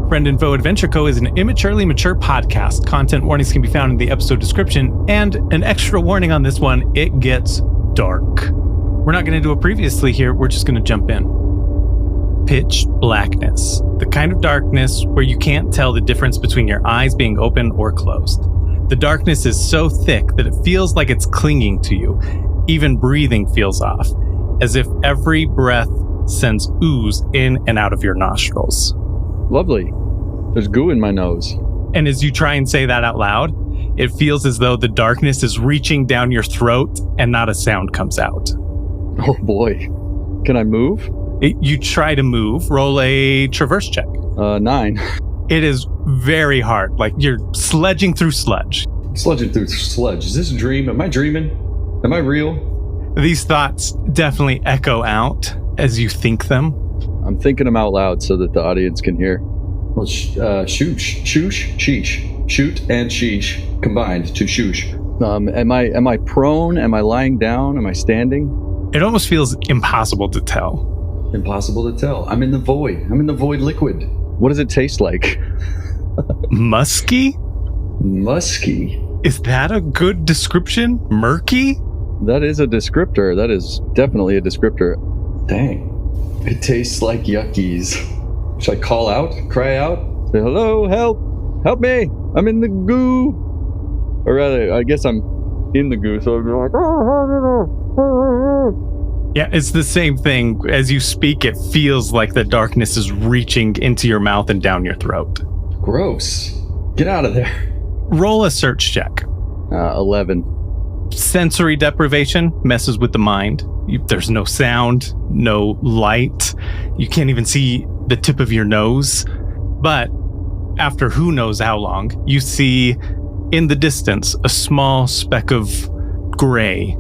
Friend and Foe Adventure Co. is an immaturely mature podcast. Content warnings can be found in the episode description, and an extra warning on this one, it gets dark. We're not going to do a previously here, we're just going to jump in. Pitch blackness, the kind of darkness where you can't tell the difference between your eyes being open or closed. The darkness is so thick that it feels like it's clinging to you. Even breathing feels off, as if every breath sends ooze in and out of your nostrils. Lovely. There's goo in my nose. And as you try and say that out loud, it feels as though the darkness is reaching down your throat and not a sound comes out. Oh boy. Can I move? You try to move. Roll a traverse check. 9. It is very hard. Like you're sledging through sludge. Sludging through sludge. Is this a dream? Am I dreaming? Am I real? These thoughts definitely echo out as you think them. I'm thinking them out loud so that the audience can hear. Well, shoosh, sheesh. Shoot and sheesh combined to shoosh. Am I prone? Am I lying down? Am I standing? It almost feels impossible to tell. Impossible to tell. I'm in the void. I'm in the void liquid. What does it taste like? Musky? Musky. Is that a good description? Murky? That is a descriptor. That is definitely a descriptor. Dang. It tastes like yuckies. Should I call out? Cry out? Say, hello, help! Help me! I'm in the goo! Or rather, I guess I'm in the goo, so I'm like... Yeah, it's the same thing. As you speak, it feels like the darkness is reaching into your mouth and down your throat. Gross. Get out of there. Roll a search check. 11. Sensory deprivation messes with the mind. There's no sound, no light. You can't even see the tip of your nose. But after who knows how long, you see in the distance a small speck of gray.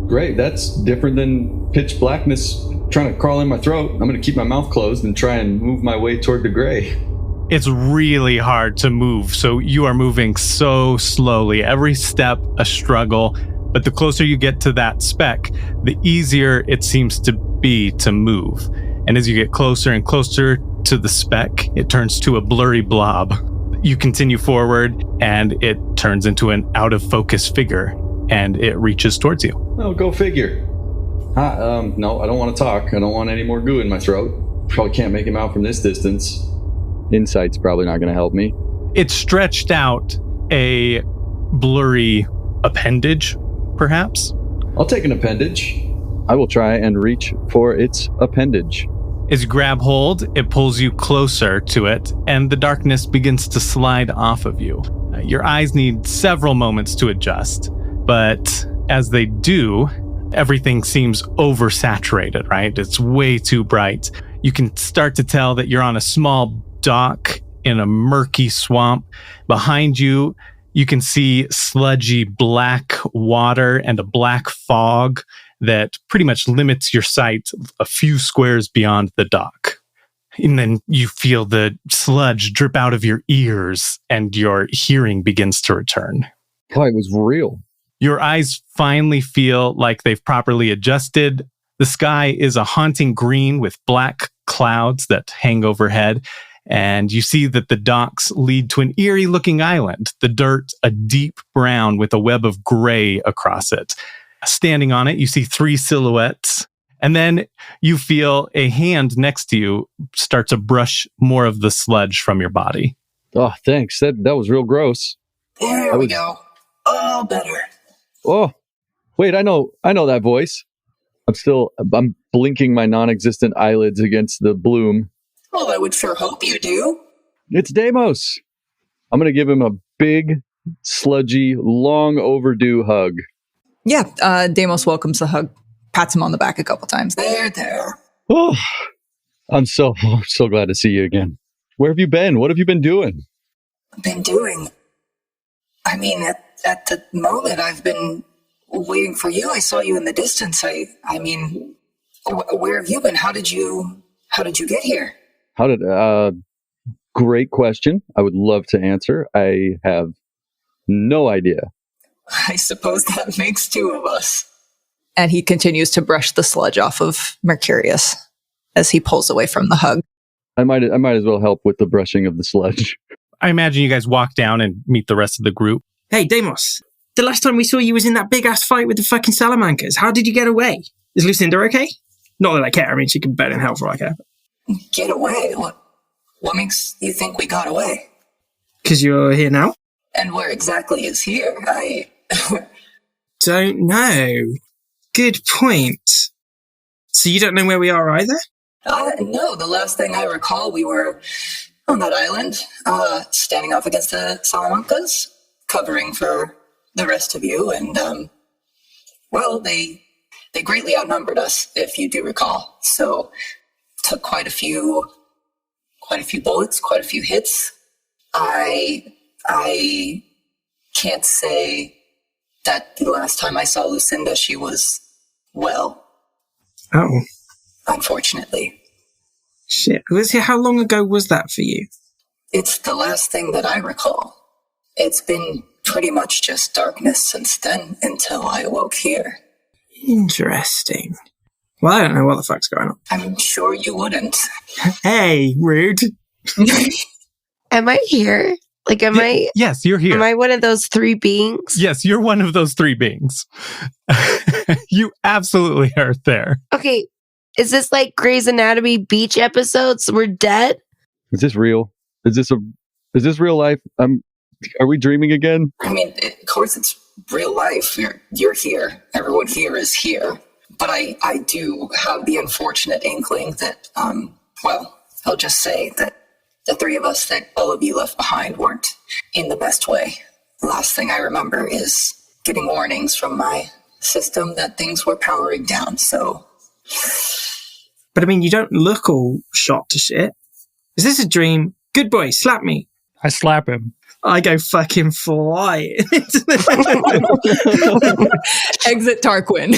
Great. That's different than pitch blackness trying to crawl in my throat. I'm going to keep my mouth closed and try and move my way toward the gray. It's really hard to move, so you are moving so slowly. Every step, a struggle. But the closer you get to that speck, the easier it seems to be to move. And as you get closer and closer to the speck, it turns to a blurry blob. You continue forward, and it turns into an out-of-focus figure, and it reaches towards you. Oh, go figure. No, I don't want to talk. I don't want any more goo in my throat. Probably can't make him out from this distance. Insight's probably not going to help me. It stretched out a blurry appendage, perhaps? I'll take an appendage. I will try and reach for its appendage. As you grab hold, it pulls you closer to it, and the darkness begins to slide off of you. Your eyes need several moments to adjust, but as they do, everything seems oversaturated, right? It's way too bright. You can start to tell that you're on a small dock in a murky swamp. Behind you, you can see sludgy black water and a black fog that pretty much limits your sight a few squares beyond the dock. And then you feel the sludge drip out of your ears and your hearing begins to return. Oh, it was real. Your eyes finally feel like they've properly adjusted. The sky is a haunting green with black clouds that hang overhead. And you see that the docks lead to an eerie-looking island, the dirt a deep brown with a web of gray across it. Standing on it, you see 3 silhouettes, and then you feel a hand next to you start to brush more of the sludge from your body. Oh, thanks. That was real gross. There we go. All better. Oh, wait, I know that voice. I'm blinking my non-existent eyelids against the bloom. Well, I would sure hope you do. It's Deimos. I'm going to give him a big, sludgy, long overdue hug. Yeah, Deimos welcomes the hug, pats him on the back a couple times. There. Oh, I'm so glad to see you again. Where have you been? What have you been doing? Been doing? I mean, at the moment, I've been waiting for you. I saw you in the distance. I mean, where have you been? How did you get here? Great question. I would love to answer. I have no idea. I suppose that makes 2 of us. And he continues to brush the sludge off of Mercurius as he pulls away from the hug. I might as well help with the brushing of the sludge. I imagine you guys walk down and meet the rest of the group. Hey, Deimos. The last time we saw you was in that big-ass fight with the fucking Salamancas. How did you get away? Is Lucinda okay? Not that I care. I mean, she can bet in hell for all I care. Get away? What makes you think we got away? Because you're here now? And where exactly is here? I don't know. Good point. So you don't know where we are either? No, the last thing I recall, we were on that island, standing off against the Salamancas, covering for the rest of you, and, well, they greatly outnumbered us, if you do recall. So, took quite a few bullets, quite a few hits. I can't say that the last time I saw Lucinda, she was well. Oh. Unfortunately. Shit. How long ago was that for you? It's the last thing that I recall. It's been pretty much just darkness since then until I awoke here. Interesting. Well, I don't know what the fuck's going on. I'm sure you wouldn't. Hey, rude. Am I here? Like, am I? Yes, you're here. Am I one of those three beings? Yes, you're one of those three beings. You absolutely are there. Okay, is this like Grey's Anatomy beach episodes? We're dead? Is this real? Is this real life? Are we dreaming again? I mean, of course it's real life. You're here. Everyone here is here. But I do have the unfortunate inkling that, well, I'll just say that the three of us, that all of you left behind, weren't in the best way. The last thing I remember is getting warnings from my system that things were powering down, so... But I mean, you don't look all shot to shit. Is this a dream? Good boy, slap me. I slap him. I go fucking flying. Exit Tarquin.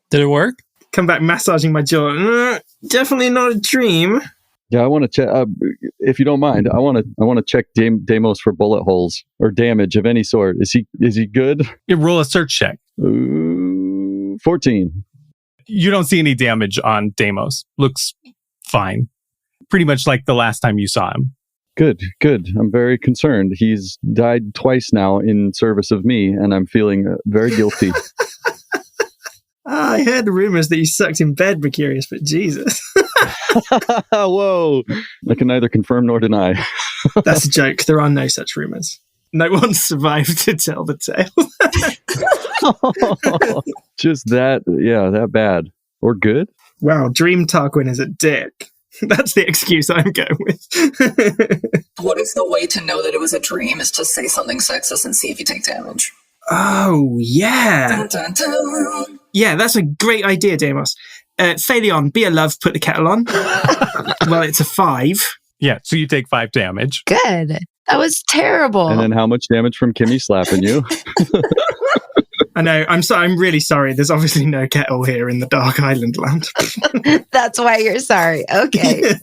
Did it work? Come back massaging my jaw. Definitely not a dream. Yeah, I want to check. If you don't mind, I want to check Deimos for bullet holes or damage of any sort. Is he good? You roll a search check. 14. You don't see any damage on Deimos. Looks fine. Pretty much like the last time you saw him. Good. I'm very concerned. He's died twice now in service of me, and I'm feeling very guilty. I heard rumors that you sucked in bed, Mercurius, but Jesus. Whoa. I can neither confirm nor deny. That's a joke. There are no such rumors. No one survived to tell the tale. Just that, that bad. Or good? Wow, Dream Tarquin is a dick. That's the excuse I'm going with. What is the way to know that it was a dream is to say something sexist and see if you take damage. Oh, yeah. Dun, dun, dun. Yeah, that's a great idea, Deimos. Fayleon, be a love, put the kettle on. Well, it's a 5. Yeah, so you take 5 damage. Good. That was terrible. And then how much damage from Kimmy slapping you? I know. I'm really sorry. There's obviously no kettle here in the Dark Island land. That's why you're sorry. Okay.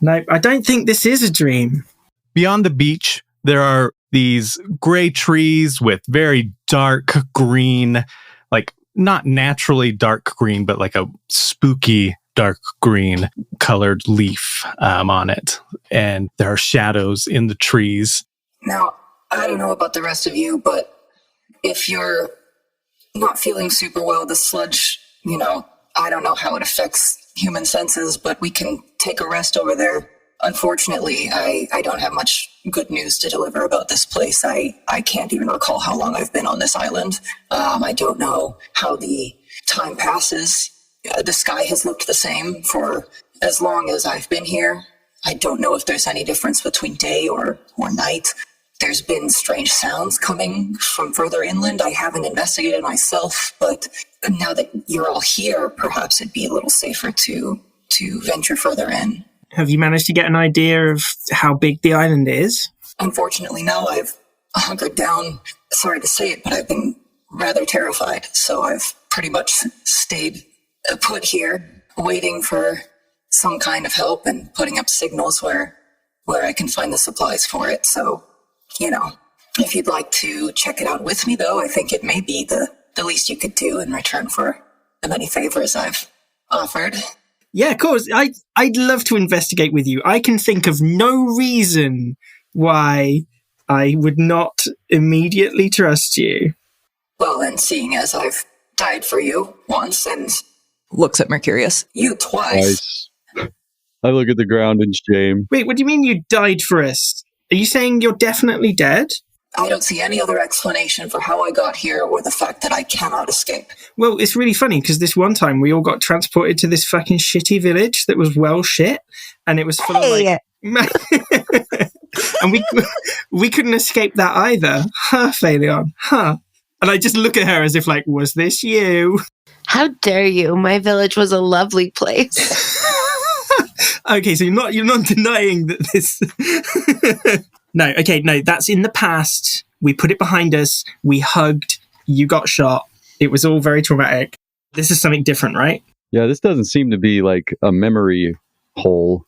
No, I don't think this is a dream. Beyond the beach, there are these gray trees with very dark green, like not naturally dark green, but like a spooky dark green colored leaf on it. And there are shadows in the trees. Now, I don't know about the rest of you, but if you're not feeling super well, the sludge, I don't know how it affects human senses, but we can take a rest over there. Unfortunately, I don't have much good news to deliver about this place. I can't even recall how long I've been on this island. I don't know how the time passes. The sky has looked the same for as long as I've been here. I don't know if there's any difference between day or night. There's been strange sounds coming from further inland. I haven't investigated myself, but now that you're all here, perhaps it'd be a little safer to venture further in. Have you managed to get an idea of how big the island is? Unfortunately, no. I've hunkered down. Sorry to say it, but I've been rather terrified. So I've pretty much stayed put here, waiting for some kind of help and putting up signals where I can find the supplies for it. So, if you'd like to check it out with me, though, I think it may be the least you could do in return for the many favors I've offered. Yeah, of course. I'd love to investigate with you. I can think of no reason why I would not immediately trust you. Well, then, seeing as I've died for you once and Looks at Mercurius. you twice. Nice. I look at the ground in shame. Wait, what do you mean you died for us? Are you saying you're definitely dead? I don't see any other explanation for how I got here or the fact that I cannot escape. Well, it's really funny because this one time we all got transported to this fucking shitty village that was well shit, and it was full of like... and we couldn't escape that either. Huh, Fayleon? Huh? And I just look at her as if like, was this you? How dare you? My village was a lovely place. Okay, so you're not denying that this... No, that's in the past. We put it behind us. We hugged. You got shot. It was all very traumatic. This is something different, right? Yeah, this doesn't seem to be like a memory hole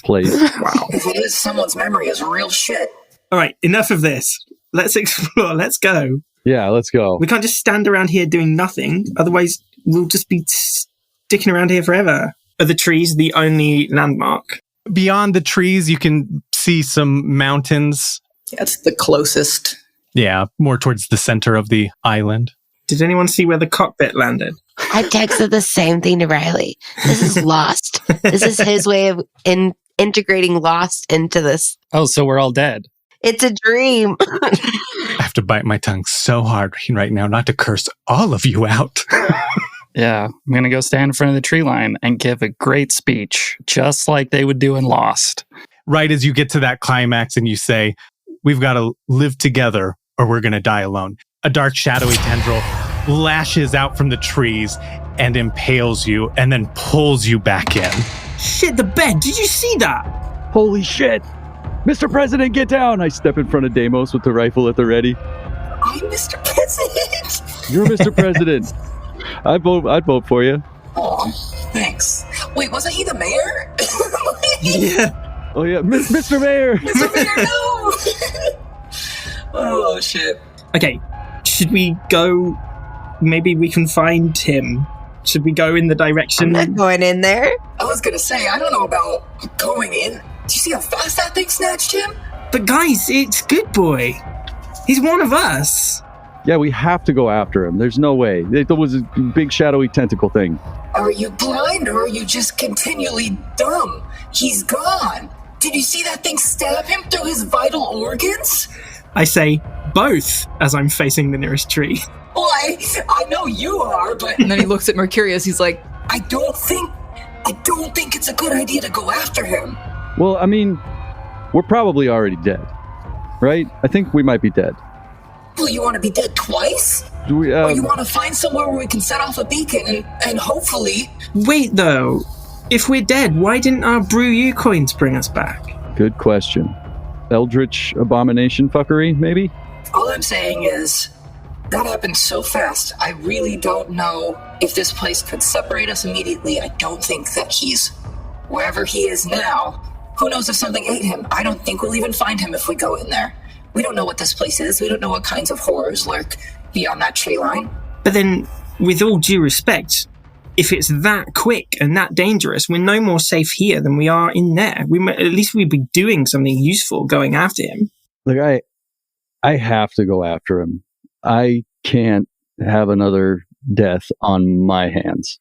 place. Wow. If it is, someone's memory is real shit. All right, enough of this. Let's explore. Let's go. Yeah, let's go. We can't just stand around here doing nothing. Otherwise, we'll just be sticking around here forever. Are the trees the only landmark? Beyond the trees, you can see some mountains. That's the closest. Yeah, more towards the center of the island. Did anyone see where the cockpit landed? I texted the same thing to Riley. This is Lost. This is his way of integrating Lost into this. Oh, so we're all dead. It's a dream. I have to bite my tongue so hard right now not to curse all of you out. Yeah, I'm going to go stand in front of the tree line and give a great speech, just like they would do in Lost. Right as you get to that climax and you say, we've got to live together or we're going to die alone. A dark, shadowy tendril lashes out from the trees and impales you and then pulls you back in. Shit, the bed. Did you see that? Holy shit! Mr. President, get down! I step in front of Deimos with the rifle at the ready. I'm Mr. President. You're Mr. President. I'd vote for you. Oh, thanks. Wait, wasn't he the mayor? Yeah. Oh yeah, Mr. Mayor. Mr. Mayor, no! Oh, shit. Okay, should we go? Maybe we can find him. Should we go in the direction? I'm not going in there. I was gonna say, I don't know about going in. Do you see how fast that thing snatched him? But guys, it's Good Boy. He's one of us. Yeah, we have to go after him. There's no way. There was a big shadowy tentacle thing. Are you blind or are you just continually dumb? He's gone. Did you see that thing stab him through his vital organs? I say both as I'm facing the nearest tree. Well, I know you are, but And then he looks at Mercurius. He's like, I don't think it's a good idea to go after him. Well, I mean, we're probably already dead, right? I think we might be dead. Well, you want to be dead twice? Do we? Or you want to find somewhere where we can set off a beacon and hopefully... Wait, though. If we're dead, why didn't our Brew U coins bring us back? Good question. Eldritch abomination fuckery, maybe? All I'm saying is, that happened so fast, I really don't know if this place could separate us immediately. I don't think that he's wherever he is now. Who knows if something ate him? I don't think we'll even find him if we go in there. We don't know what this place is. We don't know what kinds of horrors lurk beyond that tree line. But then, with all due respect, if it's that quick and that dangerous, we're no more safe here than we are in there. At least we'd be doing something useful going after him. Like, I have to go after him. I can't have another death on my hands.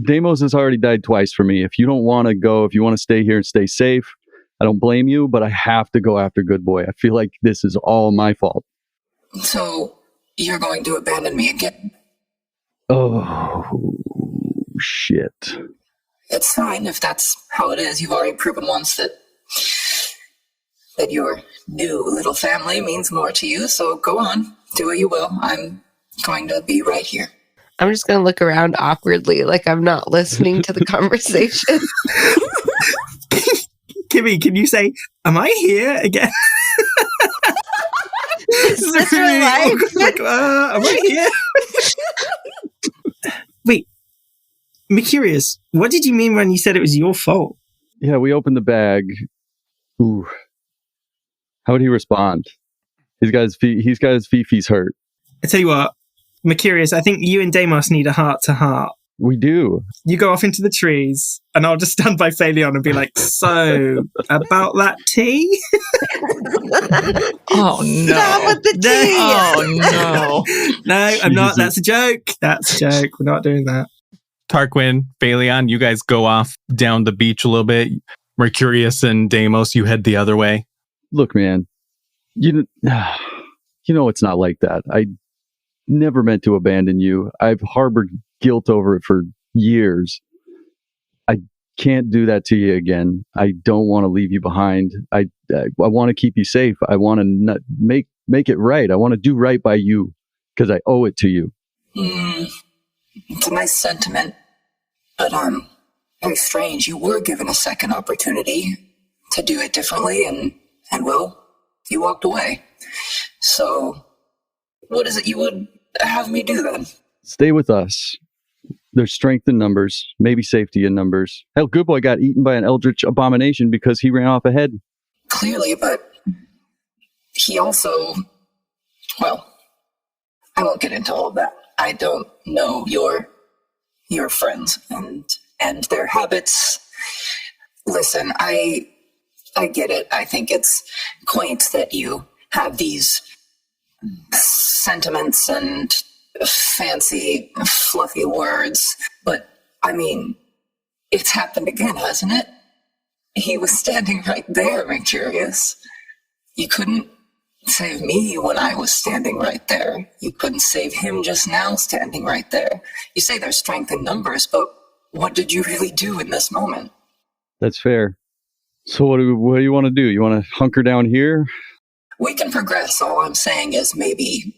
Deimos has already died twice for me. If you don't want to go, if you want to stay here and stay safe, I don't blame you, but I have to go after Good Boy. I feel like this is all my fault. So, you're going to abandon me again? Oh, shit. It's fine if that's how it is. You've already proven once that your new little family means more to you, so go on. Do what you will. I'm going to be right here. I'm just going to look around awkwardly like I'm not listening to the conversation. Kimmy, can you say, am I here again? Is this your life? Like, am I here? Wait, Mercurius, what did you mean when you said it was your fault? Yeah, we opened the bag. Ooh. How would he respond? He's got his Fifi's hurt. I tell you what, Mercurius, I think you and Deimos need a heart-to-heart. We do. You go off into the trees, and I'll just stand by Fayleon and be like, so, about that tea? Oh no! Stop with the tea. Oh no! No, I'm not. That's a joke. That's a joke. We're not doing that. Tarquin, Fayleon, you guys go off down the beach a little bit. Mercurius and Deimos, you head the other way. Look, man, you know it's not like that. I never meant to abandon you. I've harbored guilt over it for years. I can't do that to you again. I don't want to leave you behind. I want to keep you safe. I want to make it right. I want to do right by you because I owe it to you. It's a nice sentiment, but very strange. You were given a second opportunity to do it differently, and well, you walked away. So, what is it you would have me do then? Stay with us. There's strength in numbers, maybe safety in numbers. Hell, Good Boy got eaten by an eldritch abomination because he ran off ahead. Clearly, but he also, well, I won't get into all of that. I don't know your friends and their habits. Listen, I get it. I think it's quaint that you have these sentiments and fancy, fluffy words, but I mean, it's happened again, hasn't it? He was standing right there, Mercurius. You couldn't save me when I was standing right there. You couldn't save him just now standing right there. You say there's strength in numbers, but what did you really do in this moment? That's fair. So what do you want to do? You want to hunker down here? We can progress. All I'm saying is maybe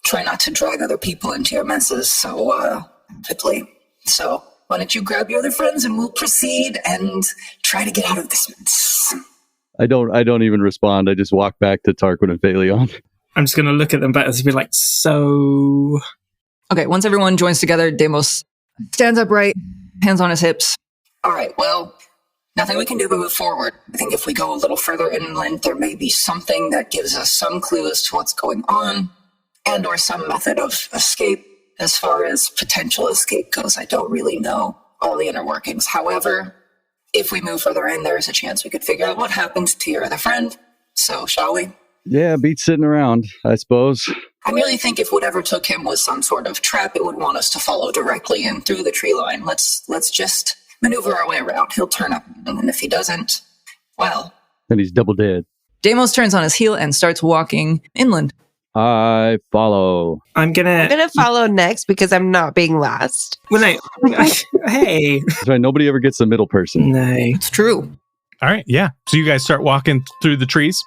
try not to drag other people into your messes so quickly. So why don't you grab your other friends and we'll proceed and try to get out of this mess. I don't even respond. I just walk back to Tarquin and Fayleon. I'm just going to look at them back and be like, so... Okay, once everyone joins together, Deimos stands upright, hands on his hips. All right, well, nothing we can do but move forward. I think if we go a little further inland, there may be something that gives us some clue as to what's going on and or some method of escape. As far as potential escape goes, I don't really know all the inner workings. However, if we move further in, there's a chance we could figure out what happened to your other friend. So, shall we? Yeah, beats sitting around, I suppose. I really think if whatever took him was some sort of trap, it would want us to follow directly in through the tree line. Let's just maneuver our way around. He'll turn up, and if he doesn't, well... Then he's double dead. Deimos turns on his heel and starts walking inland. I follow. I'm gonna follow next because I'm not being last. Well, no. Hey. That's right. Nobody ever gets the middle person. No. It's true. All right, yeah. So you guys start walking through the trees?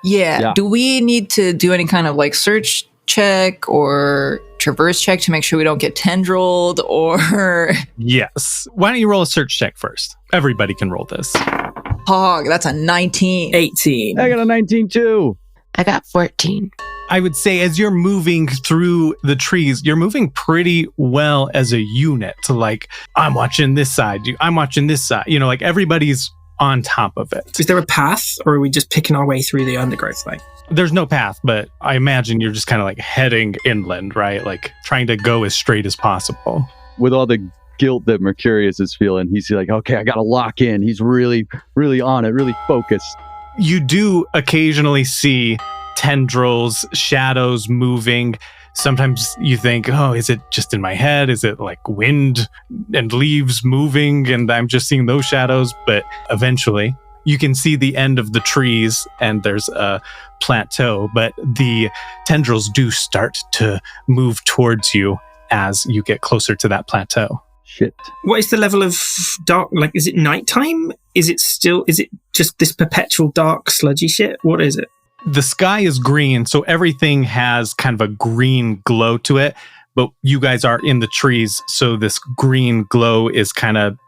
Yeah. Do we need to do any kind of like search check or traverse check to make sure we don't get tendrilled or... Yes. Why don't you roll a search check first? Everybody can roll this. Hog, that's a 19. 18. I got a 19 too. I got 14. I would say as you're moving through the trees, you're moving pretty well as a unit to like, I'm watching this side, I'm watching this side. You know, like everybody's on top of it. Is there a path or are we just picking our way through the undergrowth? Like, there's no path, but I imagine you're just kind of like heading inland, right? Like trying to go as straight as possible. With all the guilt that Mercurius is feeling, he's like, okay, I got to lock in. He's really, really on it, really focused. You do occasionally see tendrils, shadows moving. Sometimes you think, oh, is it just in my head? Is it like wind and leaves moving and I'm just seeing those shadows? But eventually you can see the end of the trees and there's a plateau, but the tendrils do start to move towards you as you get closer to that plateau. Shit. What is the level of dark? Like, is it nighttime? Is it just this perpetual dark sludgy shit? What is it? The sky is green, so everything has kind of a green glow to it, but you guys are in the trees, so this green glow is kind of,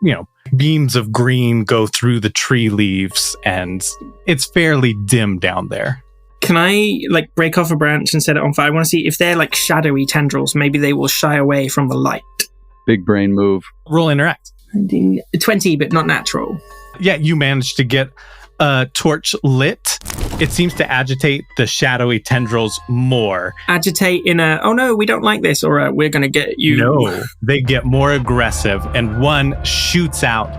beams of green go through the tree leaves, and it's fairly dim down there. Can I, break off a branch and set it on fire? I want to see if they're, shadowy tendrils, maybe they will shy away from the light. Big brain move. Roll interact. 20, but not natural. Yeah, you managed to get a torch lit. it seems to agitate the shadowy tendrils more. Agitate in a, oh no, we don't like this, or we're going to get you. No, they get more aggressive, and one shoots out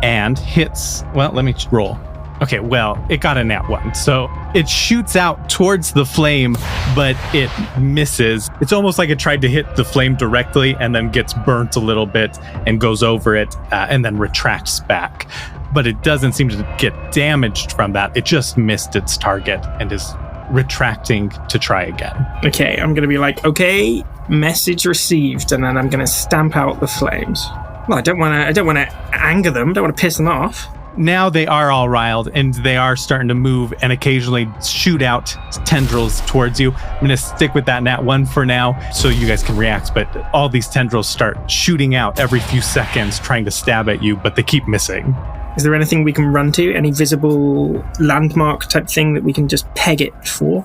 and hits. Well, let me roll. Okay, well, it got a nat 1. So it shoots out towards the flame, but it misses. It's almost like it tried to hit the flame directly and then gets burnt a little bit and goes over it and then retracts back. But it doesn't seem to get damaged from that. It just missed its target and is retracting to try again. Okay, I'm going to be like, okay, message received, and then I'm going to stamp out the flames. Well, I don't want to anger them. Don't want to piss them off. Now they are all riled and they are starting to move and occasionally shoot out tendrils towards you. I'm going to stick with that nat 1 for now so you guys can react, but all these tendrils start shooting out every few seconds trying to stab at you, but they keep missing. Is there anything we can run to? Any visible landmark type thing that we can just peg it for?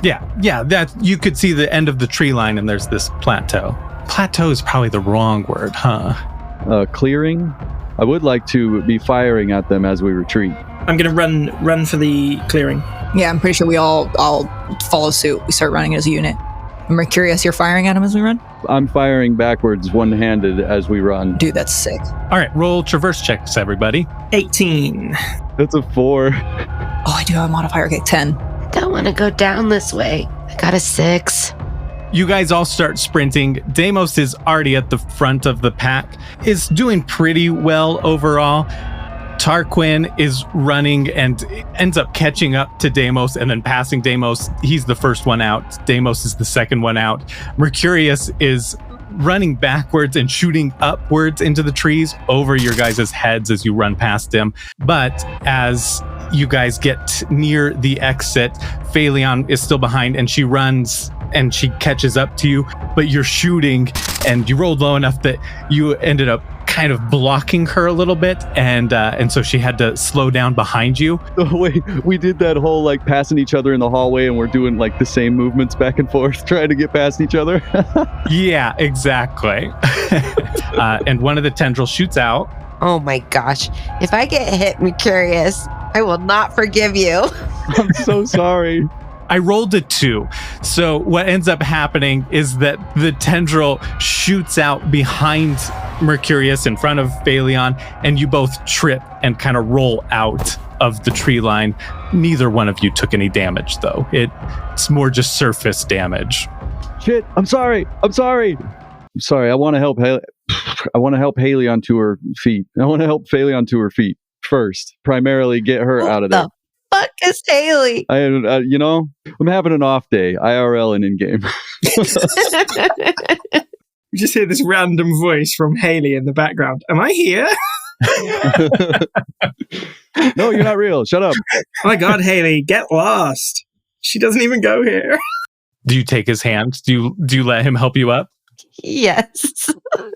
Yeah, that you could see the end of the tree line and there's this plateau. Plateau is probably the wrong word, huh? Clearing. I would like to be firing at them as we retreat. I'm going to run for the clearing. Yeah, I'm pretty sure we all follow suit. We start running as a unit. Mercurius, you're firing at him as we run? I'm firing backwards one-handed as we run. Dude, that's sick. All right, roll traverse checks, everybody. 18. That's a 4. Oh, I do have a modifier. Okay, 10. I don't want to go down this way. I got a 6. You guys all start sprinting. Deimos is already at the front of the pack, is doing pretty well overall. Tarquin is running and ends up catching up to Deimos and then passing Deimos. He's the first one out. Deimos is the second one out. Mercurius is running backwards and shooting upwards into the trees over your guys' heads as you run past him. But as you guys get near the exit, Fayleon is still behind and she runs and she catches up to you, but you're shooting and you rolled low enough that you ended up kind of blocking her a little bit, and so she had to slow down behind you. Oh, wait, we did that whole like passing each other in the hallway and we're doing like the same movements back and forth trying to get past each other. Yeah, exactly. And one of the tendrils shoots out. Oh my gosh. If I get hit, Mercurius, I will not forgive you. I'm so sorry. I rolled a 2. So what ends up happening is that the tendril shoots out behind Mercurius in front of Fayleon, and you both trip and kind of roll out of the tree line. Neither one of you took any damage, though. It's more just surface damage. Shit, I'm sorry. I want to help Haley onto her feet. I want to help Fayleon to her feet first. Primarily get her out of there. Fuck is Haley? I'm having an off day, IRL and in-game. You just hear this random voice from Haley in the background. Am I here? No, you're not real. Shut up. Oh my God, Haley, get lost. She doesn't even go here. Do you take his hand? Do you let him help you up? Yes.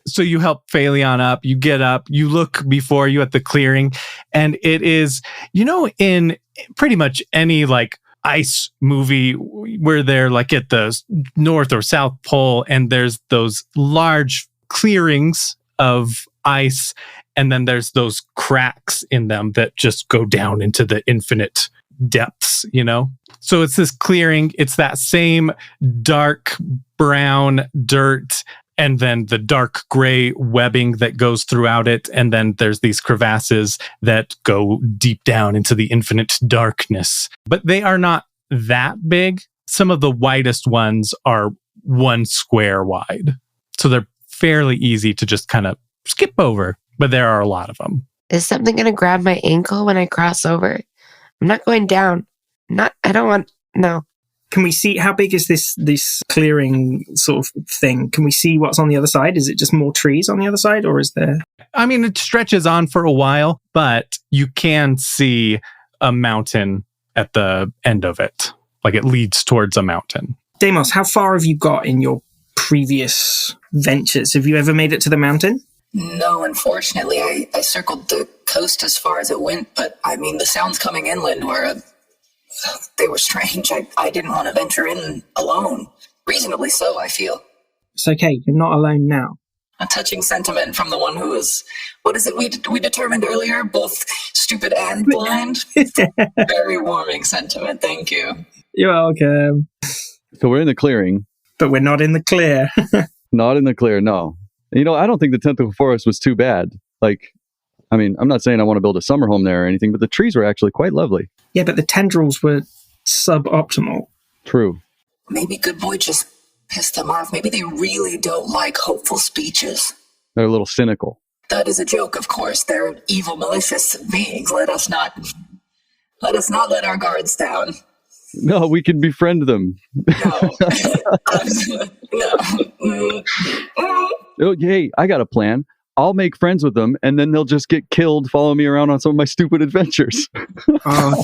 So you help Fayleon up, you get up, you look before you at the clearing, and it is, in pretty much any like ice movie where they're like at the North or South Pole and there's those large clearings of ice and then there's those cracks in them that just go down into the infinite depths, So it's this clearing, it's that same dark brown dirt and then the dark gray webbing that goes throughout it. And then there's these crevasses that go deep down into the infinite darkness. But they are not that big. Some of the widest ones are 1 square wide. So they're fairly easy to just kind of skip over. But there are a lot of them. Is something going to grab my ankle when I cross over? I'm not going down. No. Can we see, how big is this clearing sort of thing? Can we see what's on the other side? Is it just more trees on the other side, or is there... I mean, it stretches on for a while, but you can see a mountain at the end of it. Like it leads towards a mountain. Deimos, how far have you got in your previous ventures? Have you ever made it to the mountain? No, unfortunately. I circled the coast as far as it went, but I mean, the sounds coming inland they were strange. I didn't want to venture in alone. Reasonably so, I feel. It's okay. You're not alone now. A touching sentiment from the one who is, what is it we determined earlier, both stupid and blind? Very warming sentiment, thank you. You're welcome. So we're in the clearing. But we're not in the clear. Not in the clear, no. You know, I don't think the tentacle forest was too bad. Like, I mean, I'm not saying I want to build a summer home there or anything, but the trees were actually quite lovely. Yeah, but the tendrils were suboptimal. True. Maybe Good Boy just pissed them off. Maybe they really don't like hopeful speeches. They're a little cynical. That is a joke, of course. They're evil, malicious beings. Let us not let our guards down. No, we can befriend them. No. No. Oh, hey, I got a plan. I'll make friends with them, and then they'll just get killed following me around on some of my stupid adventures. Oh,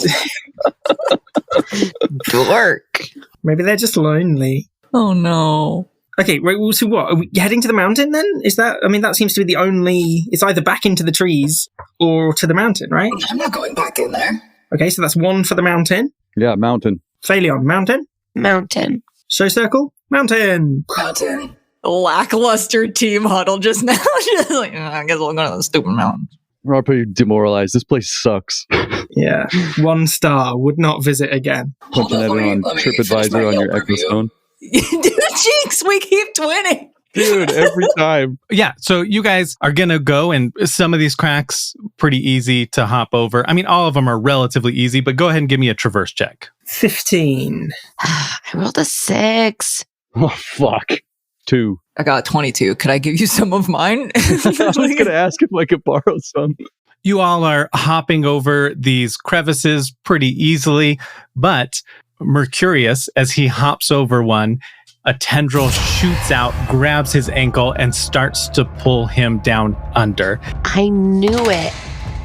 Dork. maybe they're just lonely. Oh no. Okay, right, well, so what? Are we heading to the mountain then? That seems to be the only... It's either back into the trees or to the mountain, right? I'm not going back in there. Okay, so that's one for the mountain. Yeah, mountain. Fayleon, mountain. Mountain. Show circle, mountain. Mountain. Lackluster team huddle just now. Just like, I guess we'll go to the stupid mountain. We're all pretty demoralized. This place sucks. Yeah, 1 star, would not visit again. Hold Punching on, that in let on me finish my TripAdvisor on your Yelp review. Ecostone. Dude, Jinx, we keep winning. Dude, every time. Yeah, so you guys are going to go, and some of these cracks pretty easy to hop over. I mean, all of them are relatively easy, but go ahead and give me a traverse check. 15. I rolled a 6. Oh, fuck. 2. I got 22. Could I give you some of mine? I was going to ask if I could borrow some. You all are hopping over these crevices pretty easily, but Mercurius, as he hops over one, a tendril shoots out, grabs his ankle, and starts to pull him down under. I knew it.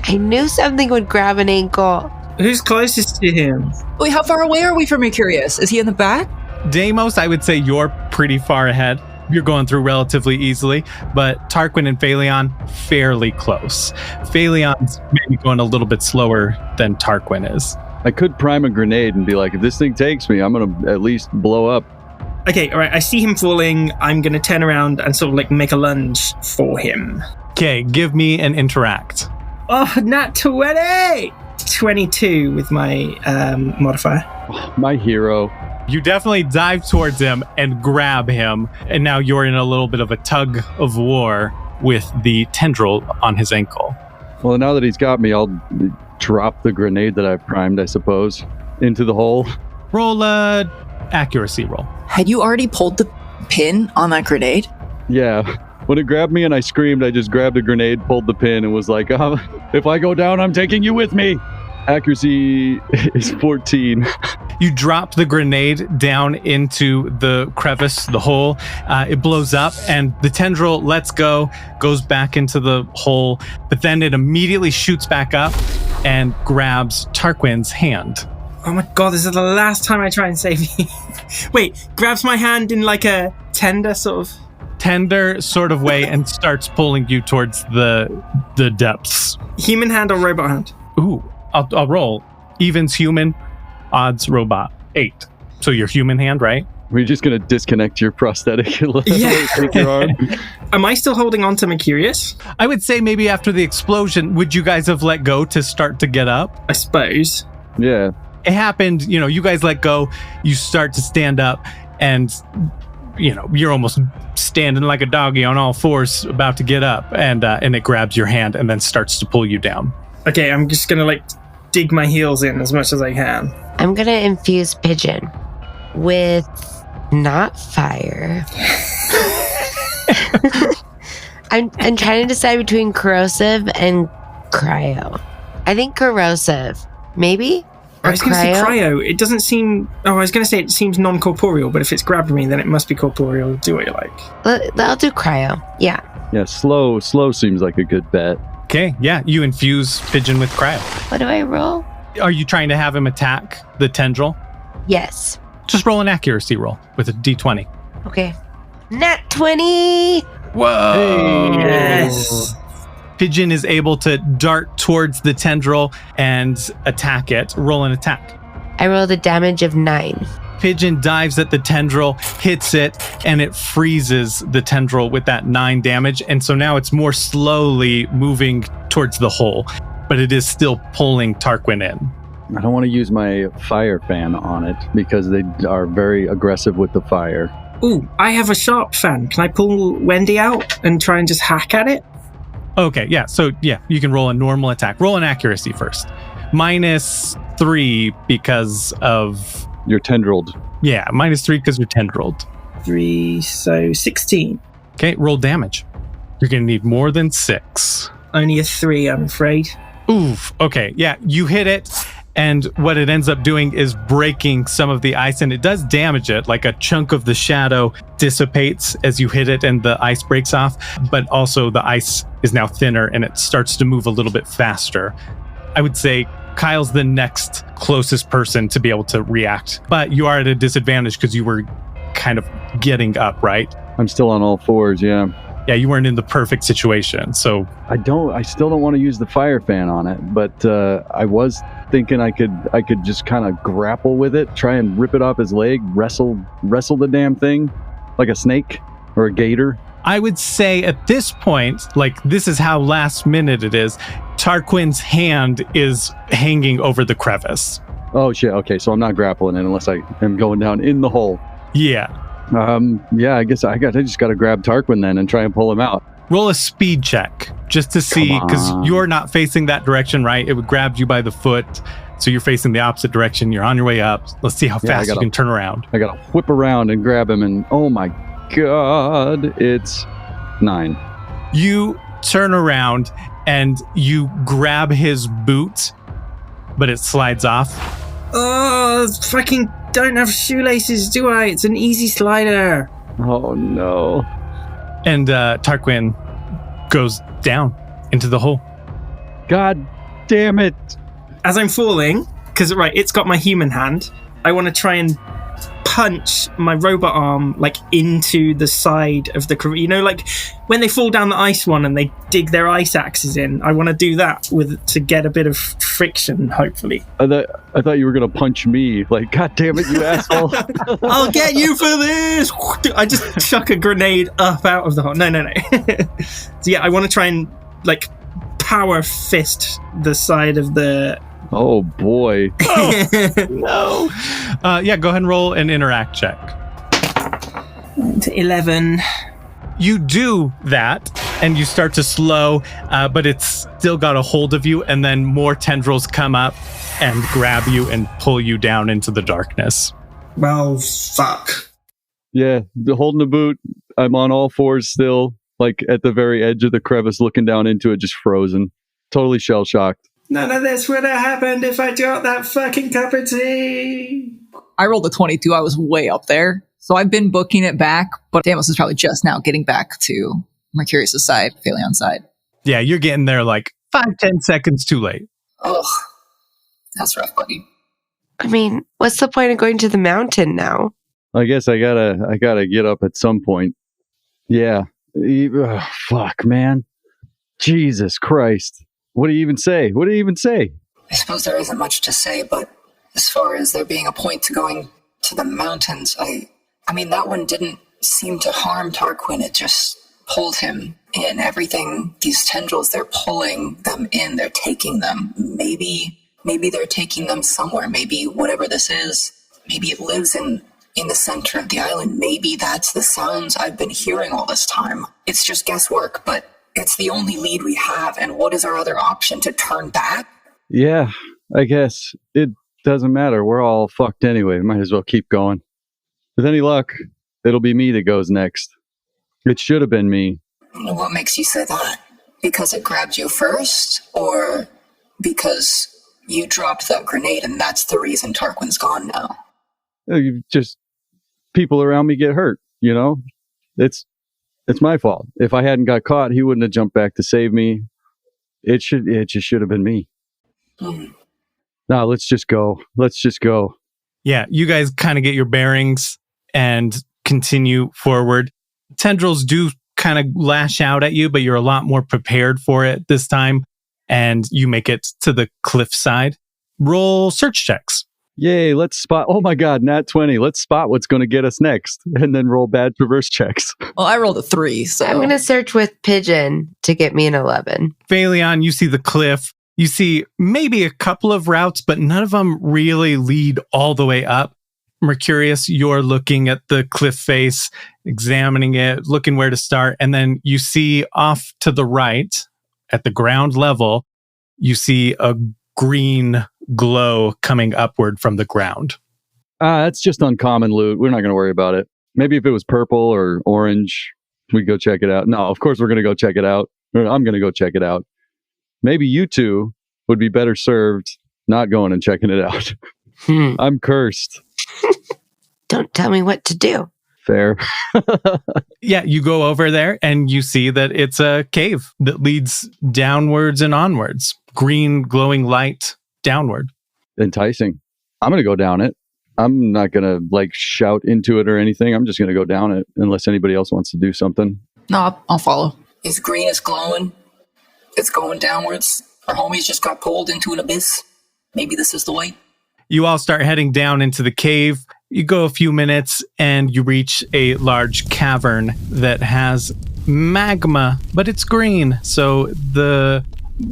I knew something would grab an ankle. Who's closest to him? Wait, how far away are we from Mercurius? Is he in the back? Deimos, I would say you're pretty far ahead. You're going through relatively easily, but Tarquin and Fayleon, fairly close. Fayleon's maybe going a little bit slower than Tarquin is. I could prime a grenade and be like, if this thing takes me, I'm going to at least blow up. Okay, all right, I see him falling. I'm going to turn around and sort of like make a lunge for him. Okay, give me an interact. Oh, nat 20! 22 with my modifier. My hero. You definitely dive towards him and grab him, and now you're in a little bit of a tug of war with the tendril on his ankle. Well, now that he's got me, I'll drop the grenade that I've primed, I suppose, into the hole. Roll a accuracy roll. Had you already pulled the pin on that grenade? Yeah. When it grabbed me and I screamed, I just grabbed a grenade, pulled the pin, and was like, if I go down, I'm taking you with me. Accuracy is 14. You drop the grenade down into the crevice, the hole. It blows up, and the tendril lets go, goes back into the hole, but then it immediately shoots back up and grabs Tarquin's hand. Oh my god, this is the last time I try and save you. Wait, grabs my hand in like a tender sort of way and starts pulling you towards the depths. Human hand or robot hand? Ooh, I'll roll. Evens human, odds robot. 8. So your human hand, right? We're just going to disconnect your prosthetic and Yeah. take your arm. Am I still holding on to Mercurius? I would say maybe after the explosion, would you guys have let go to start to get up? I suppose. Yeah. It happened, you guys let go, you start to stand up, and you're almost standing like a doggy on all fours about to get up, and it grabs your hand and then starts to pull you down. Okay, I'm just gonna dig my heels in as much as I can. I'm gonna infuse Pigeon with not fire. I'm trying to decide between corrosive and cryo. I think corrosive, maybe. I was going to say cryo. It doesn't seem... Oh, I was going to say it seems non-corporeal, but if it's grabbed me, then it must be corporeal. Do what you like. I'll do cryo. Yeah. Yeah, slow seems like a good bet. Okay, yeah, you infuse Pigeon with cryo. What do I roll? Are you trying to have him attack the tendril? Yes. Just roll an accuracy roll with a d20. Okay. Nat 20! Whoa! Hey. Yes! Pigeon is able to dart towards the tendril and attack it. Roll an attack. I rolled a damage of 9. pigeon dives at the tendril, hits it, and it freezes the tendril with that 9 damage. And so now it's more slowly moving towards the hole, but it is still pulling Tarquin in. I don't want to use my fire fan on it because they are very aggressive with the fire. Ooh, I have a sharp fan. Can I pull Wendy out and try and just hack at it? Okay, yeah. So, yeah, you can roll a normal attack. Roll an accuracy first. -3 because of... You're tendrilled. Yeah, -3 because you're tendrilled. 3, so 16. Okay, roll damage. You're going to need more than 6. Only a 3, I'm afraid. Oof. Okay, yeah, you hit it, and what it ends up doing is breaking some of the ice, and it does damage it. Like a chunk of the shadow dissipates as you hit it, and the ice breaks off, but also the ice is now thinner, and it starts to move a little bit faster. I would say Kyle's the next closest person to be able to react, but you are at a disadvantage because you were kind of getting up, right? I'm still on all fours, yeah. Yeah, you weren't in the perfect situation, so... I still don't want to use the fire fan on it, but I was thinking I could just kind of grapple with it, try and rip it off his leg, wrestle the damn thing like a snake or a gator. I would say at this point, like, this is how last minute it is, Tarquin's hand is hanging over the crevice. Oh shit, okay, so I'm not grappling it unless I am going down in the hole. Yeah. Yeah, I guess I just got to grab Tarquin then and try and pull him out. Roll a speed check just to see, because you're not facing that direction, right? It would grab you by the foot, so you're facing the opposite direction. You're on your way up. Let's see how fast you can turn around. I got to whip around and grab him, and oh my god, it's 9. You turn around and you grab his boot, but it slides off. Oh, fucking don't have shoelaces, do I? It's an easy slider. Oh no. And Tarquin goes down into the hole. God damn it. As I'm falling, because, right, it's got my human hand, I want to try and punch my robot arm, like, into the side of the... You know, like, when they fall down the ice one and they dig their ice axes in, I want to do that to get a bit of friction, hopefully. I thought you were going to punch me. Like, god damn it, you asshole. I'll get you for this! I just chuck a grenade up out of the hole. No. So, yeah, I want to try and, like, power fist the side of the... Oh, boy. Oh, no. Yeah, go ahead and roll an interact check. 11. You do that, and you start to slow, but it's still got a hold of you, and then more tendrils come up and grab you and pull you down into the darkness. Well, fuck. Yeah, holding the boot. I'm on all fours still, like at the very edge of the crevice, looking down into it, just frozen. Totally shell-shocked. None of this would have happened if I dropped that fucking cup of tea. I rolled a 22. I was way up there. So I've been booking it back, but Deimos is probably just now getting back to Mercurius' side, Fayleon's side. Yeah, you're getting there like 5-10 seconds too late. Ugh. That's rough, buddy. I mean, what's the point of going to the mountain now? I guess I gotta get up at some point. Yeah. Ugh, fuck, man. Jesus Christ. What do you even say? I suppose there isn't much to say, but as far as there being a point to going to the mountains, I mean, that one didn't seem to harm Tarquin. It just pulled him in. Everything, these tendrils, they're pulling them in. They're taking them. Maybe they're taking them somewhere. Maybe whatever this is, maybe it lives in the center of the island. Maybe that's the sounds I've been hearing all this time. It's just guesswork, but it's the only lead we have, and what is our other option? To turn back? Yeah, I guess. It doesn't matter. We're all fucked anyway. Might as well keep going. With any luck, it'll be me that goes next. It should have been me. What makes you say that? Because it grabbed you first? Or because you dropped that grenade and that's the reason Tarquin's gone now? Just people around me get hurt, you know? It's my fault. If I hadn't got caught, he wouldn't have jumped back to save me. It just should have been me. No, let's just go. Yeah, you guys kind of get your bearings and continue forward. Tendrils do kind of lash out at you, but you're a lot more prepared for it this time, and you make it to the cliffside. Roll search checks. Yay, let's spot. Oh my God, nat 20. Let's spot what's going to get us next and then roll bad traverse checks. Well, I rolled a 3, so. I'm going to search with Pigeon to get me an 11. Fayleon, you see the cliff. You see maybe a couple of routes, but none of them really lead all the way up. Mercurius, you're looking at the cliff face, examining it, looking where to start. And then you see off to the right at the ground level, you see a green glow coming upward from the ground. That's just uncommon loot. We're not going to worry about it. Maybe if it was purple or orange, we'd go check it out. No, of course we're going to go check it out. I'm going to go check it out. Maybe you two would be better served not going and checking it out. I'm cursed. Don't tell me what to do. Fair. Yeah, you go over there and you see that it's a cave that leads downwards and onwards. Green glowing light downward. Enticing. I'm going to go down it. I'm not going to shout into it or anything. I'm just going to go down it unless anybody else wants to do something. No, I'll follow. Is green is glowing? It's going downwards. Our homies just got pulled into an abyss. Maybe this is the way. You all start heading down into the cave. You go a few minutes and you reach a large cavern that has magma, but it's green. So the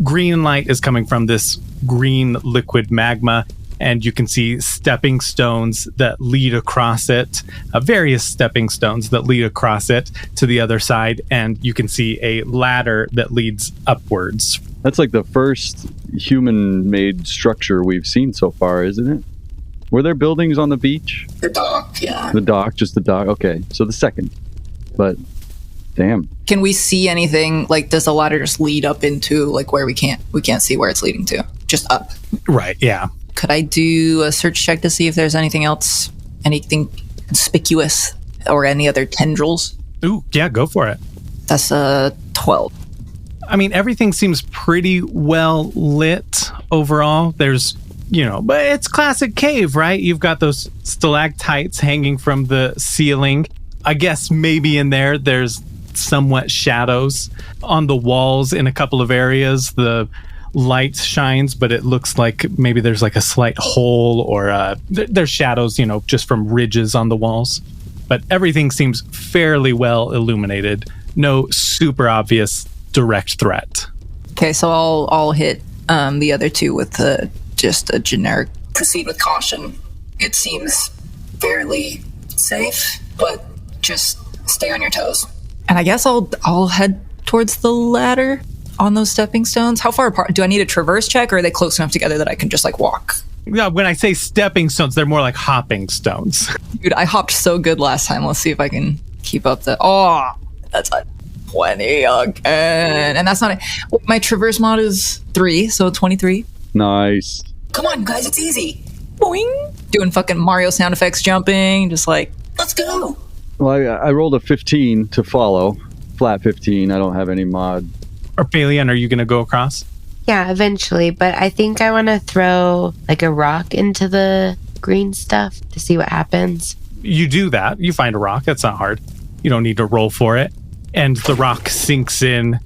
green light is coming from this green liquid magma, and you can see stepping stones that lead across it, various stepping stones that lead across it to the other side, and you can see a ladder that leads upwards. That's like the first human-made structure we've seen so far, isn't it? Were there buildings on the beach? The dock, yeah. The dock, just the dock. Okay, so the second. But, damn. Can we see anything? Does the ladder just lead up into where we can't see where it's leading to? Just up. Right, yeah. Could I do a search check to see if there's anything else, anything conspicuous, or any other tendrils? Ooh, yeah, go for it. That's a 12. I mean, everything seems pretty well lit overall. There's, but it's classic cave, right? You've got those stalactites hanging from the ceiling. I guess maybe in there's somewhat shadows on the walls in a couple of areas. The light shines, but it looks like maybe there's a slight hole or there's shadows, just from ridges on the walls. But everything seems fairly well illuminated. No super obvious direct threat. Okay, so I'll hit the other two with just a generic. Proceed with caution. It seems fairly safe, but just stay on your toes. And I guess I'll head towards the ladder on those stepping stones. How far apart? Do I need a traverse check, or are they close enough together that I can just walk? Yeah, when I say stepping stones, they're more like hopping stones. Dude, I hopped so good last time. Let's see if I can keep up the. Oh, that's a 20 again. And that's not it. My traverse mod is 3, so 23. Nice. Come on, guys, it's easy. Boing. Doing fucking Mario sound effects, jumping, just let's go. Well, I rolled a 15 to follow. Flat 15. I don't have any mod. Or Fayleon, are you going to go across? Yeah, eventually. But I think I want to throw a rock into the green stuff to see what happens. You do that. You find a rock. That's not hard. You don't need to roll for it. And the rock sinks in,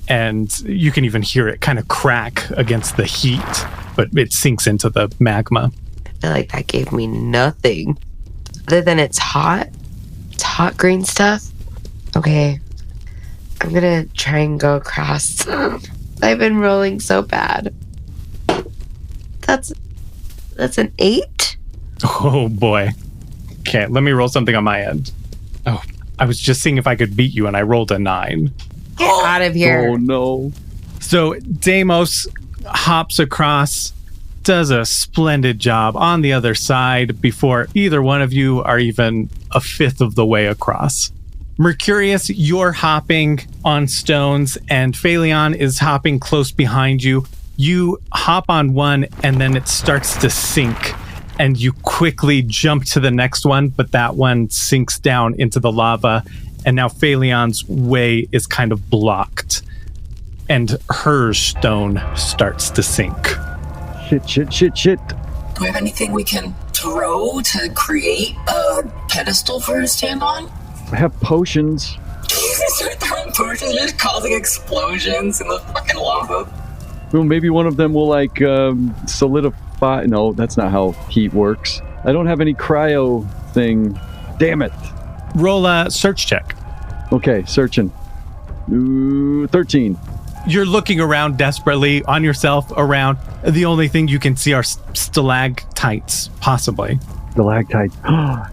and you can even hear it kind of crack against the heat, but it sinks into the magma. I feel like that gave me nothing. Other than it's hot. It's hot green stuff. Okay. I'm gonna try and go across. I've been rolling so bad. That's an 8? Oh boy. Okay, let me roll something on my end. Oh, I was just seeing if I could beat you, and I rolled a 9. Get out of here. Oh no. So Deimos hops across, does a splendid job on the other side before either one of you are even a fifth of the way across. Mercurius, you're hopping on stones, and Fayleon is hopping close behind you. You hop on one, and then it starts to sink, and you quickly jump to the next one, but that one sinks down into the lava, and now Fayleon's way is kind of blocked, and her stone starts to sink. Shit. Do we have anything we can throw to create a pedestal for her to stand on? I have potions. Start throwing potions, just causing explosions in the fucking lava. Well, maybe one of them will solidify. 5. No, that's not how heat works. I don't have any cryo thing. Damn it. Roll a search check. Okay, searching. Ooh, 13. You're looking around desperately, on yourself, around. The only thing you can see are stalactites, possibly. Stalactites.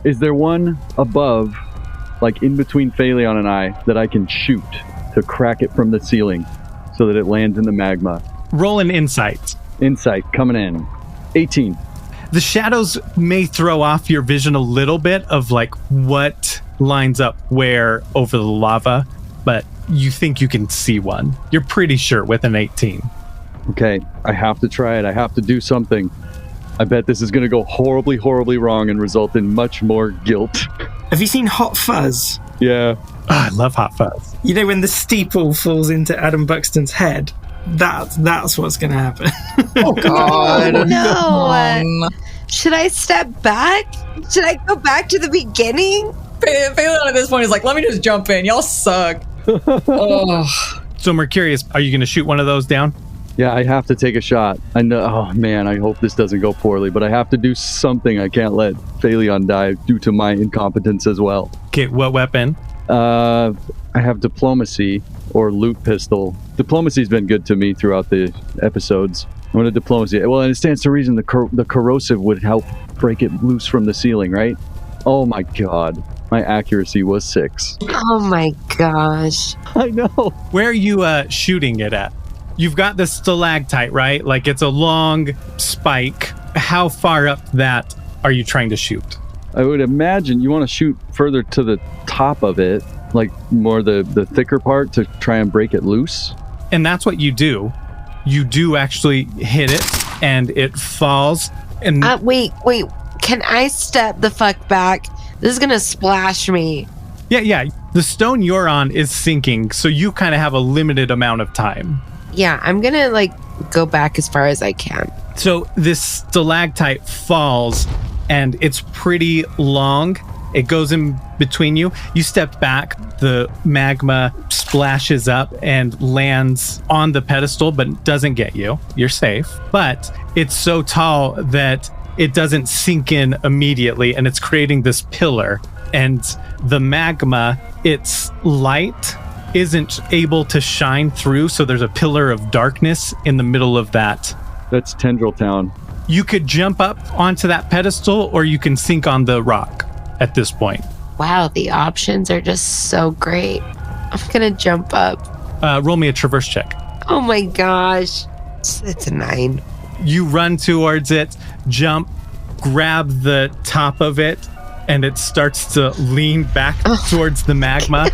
Is there one above, like in between Fayleon and I, that I can shoot to crack it from the ceiling so that it lands in the magma? Roll an insight. Insight coming in. 18. The shadows may throw off your vision a little bit of like what lines up where over the lava, but you think you can see one. You're pretty sure with an 18. Okay, I have to try it. I have to do something. I bet this is going to go horribly, horribly wrong and result in much more guilt. Have you seen Hot Fuzz? Yeah. Oh, I love Hot Fuzz. You know when the steeple falls into Adam Buxton's head? That's what's going to happen. Oh, God. No. Should I step back? Should I go back to the beginning? Fayleon at this point is like, let me just jump in. Y'all suck. Oh. So, Mercurius, are you going to shoot one of those down? Yeah, I have to take a shot. I know. Oh, man, I hope this doesn't go poorly, but I have to do something. I can't let Fayleon die due to my incompetence as well. Okay, what weapon? I have diplomacy or loot pistol. Diplomacy's been good to me throughout the episodes. I'm going to diplomacy. Well, and it stands to reason the corrosive would help break it loose from the ceiling, right? Oh my god. My accuracy was 6. Oh my gosh. I know. Where are you shooting it at? You've got the stalactite, right? Like it's a long spike. How far up that are you trying to shoot? I would imagine you want to shoot further to the top of it, like more the thicker part to try and break it loose. And that's what you do. You do actually hit it and it falls. And Wait. Can I step the fuck back? This is going to splash me. yeah. The stone you're on is sinking, so you kind of have a limited amount of time. Yeah, I'm going to go back as far as I can. So this stalactite falls and it's pretty long. It goes in between you. You step back, the magma splashes up and lands on the pedestal, but doesn't get you. You're safe. But it's so tall that it doesn't sink in immediately, and it's creating this pillar. And the magma, its light isn't able to shine through, so there's a pillar of darkness in the middle of that. That's Tendril Town. You could jump up onto that pedestal, or you can sink on the rock at this point. Wow, the options are just so great. I'm going to jump up. Roll me a traverse check. Oh my gosh. It's a 9. You run towards it, jump, grab the top of it, and it starts to lean back towards the magma.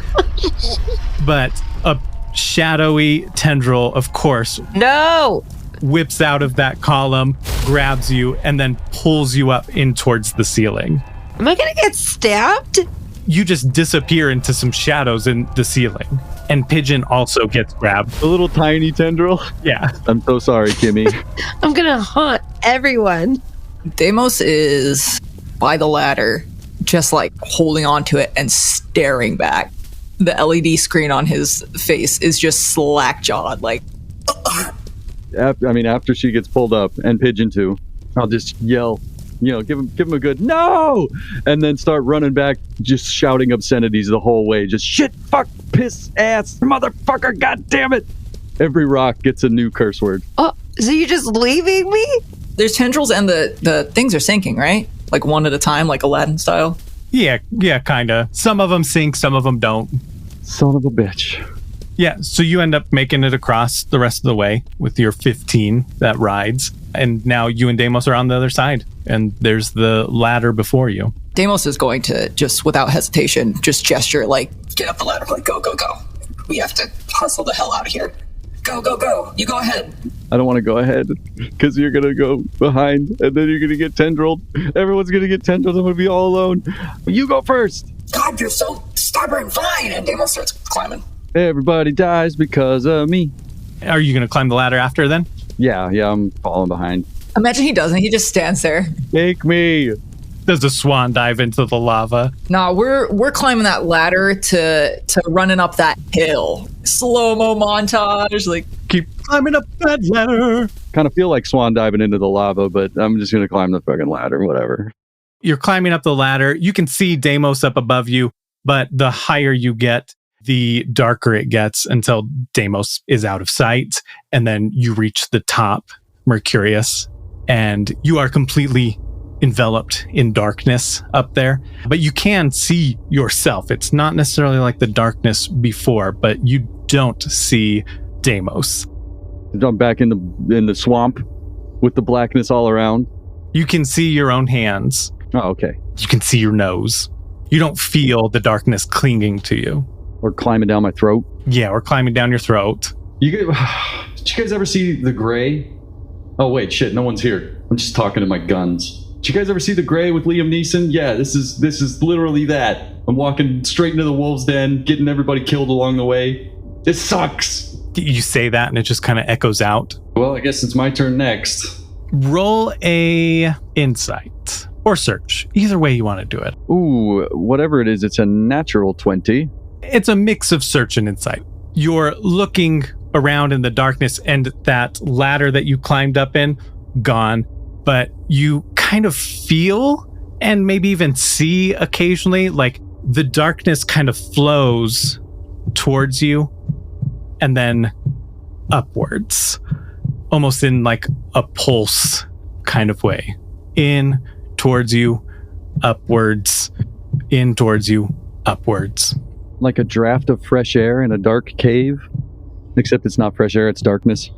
But a shadowy tendril, of course, No! whips out of that column, grabs you, and then pulls you up in towards the ceiling. Am I going to get stabbed? You just disappear into some shadows in the ceiling. And Pigeon also gets grabbed. The little tiny tendril. Yeah. I'm so sorry, Kimmy. I'm going to haunt everyone. Deimos is by the ladder, just holding onto it and staring back. The LED screen on his face is just slack-jawed, After she gets pulled up, and Pigeon too, I'll just yell, give him a good no, and then start running back, just shouting obscenities the whole way. Just shit, fuck, piss, ass, motherfucker, god damn it. Every rock gets a new curse word. Oh, so you're just leaving me? There's tendrils and the things are sinking, right? One at a time, like Aladdin style? Yeah, kinda. Some of them sink, some of them don't. Son of a bitch. Yeah, so you end up making it across the rest of the way with your 15 that rides. And now you and Deimos are on the other side. And there's the ladder before you. Deimos is going to just, without hesitation, just gesture get up the ladder, go. We have to hustle the hell out of here. Go. You go ahead. I don't want to go ahead because you're going to go behind and then you're going to get tendrilled. Everyone's going to get tendrilled. I'm going to be all alone. You go first. God, you're so stubborn. Fine. And Deimos starts climbing. Everybody dies because of me. Are you going to climb the ladder after then? Yeah, I'm falling behind. Imagine he doesn't. He just stands there. Take me. Does a swan dive into the lava? Nah, we're climbing that ladder to running up that hill. Slow-mo montage. Keep climbing up that ladder. Kind of feel like swan diving into the lava, but I'm just going to climb the fucking ladder, whatever. You're climbing up the ladder. You can see Deimos up above you, but the higher you get, the darker it gets until Deimos is out of sight. And then you reach the top, Mercurius, and you are completely enveloped in darkness up there. But you can see yourself. It's not necessarily like the darkness before, but you don't see Deimos. I'm back in the swamp with the blackness all around. You can see your own hands. Oh, okay. You can see your nose. You don't feel the darkness clinging to you. Or climbing down my throat. Yeah, or climbing down your throat. Did you guys ever see The Gray? Oh, wait, shit, no one's here. I'm just talking to my guns. Did you guys ever see The Gray with Liam Neeson? Yeah, this is literally that. I'm walking straight into the wolf's den, getting everybody killed along the way. This sucks. You say that and it just kind of echoes out. Well, I guess it's my turn next. Roll a insight or search. Either way you want to do it. Ooh, whatever it is, it's a natural 20. It's a mix of search and insight. You're looking around in the darkness and that ladder that you climbed up in, gone. But you kind of feel and maybe even see occasionally like the darkness kind of flows towards you and then upwards, almost in like a pulse kind of way. In towards you, upwards, in towards you, upwards. Like a draft of fresh air in a dark cave, except it's not fresh air, it's darkness.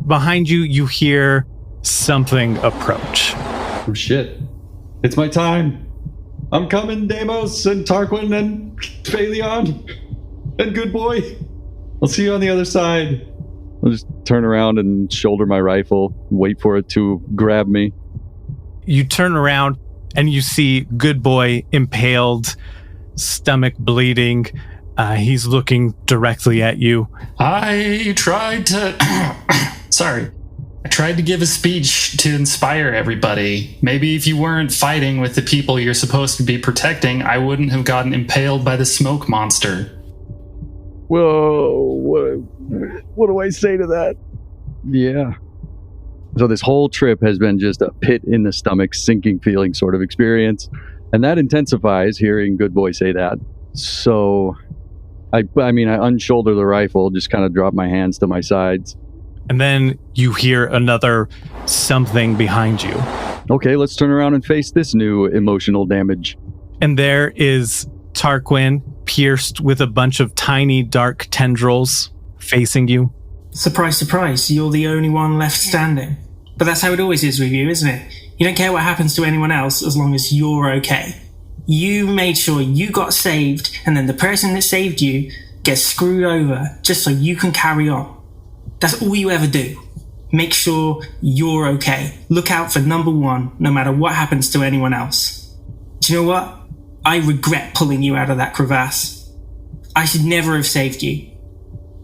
Behind you, you hear something approach. Oh, shit. It's my time. I'm coming, Deimos and Tarquin and Fayleon and Good Boy. I'll see you on the other side. I'll just turn around and shoulder my rifle, wait for it to grab me. You turn around and you see Good Boy impaled, stomach bleeding. He's looking directly at you. I tried to... I tried to give a speech to inspire everybody. Maybe if you weren't fighting with the people you're supposed to be protecting, I wouldn't have gotten impaled by the smoke monster. Whoa, what do I say to that? Yeah. So this whole trip has been just a pit in the stomach, sinking feeling sort of experience. And that intensifies hearing Good Boy say that. So, I unshoulder the rifle, just kind of drop my hands to my sides. And then you hear another something behind you. Okay, let's turn around and face this new emotional damage. And there is Tarquin, pierced with a bunch of tiny dark tendrils, facing you. Surprise, surprise, you're the only one left standing. But that's how it always is with you, isn't it? You don't care what happens to anyone else as long as you're okay. You made sure you got saved, and then the person that saved you gets screwed over just so you can carry on. That's all you ever do. Make sure you're okay. Look out for number one, no matter what happens to anyone else. Do you know what? I regret pulling you out of that crevasse. I should never have saved you.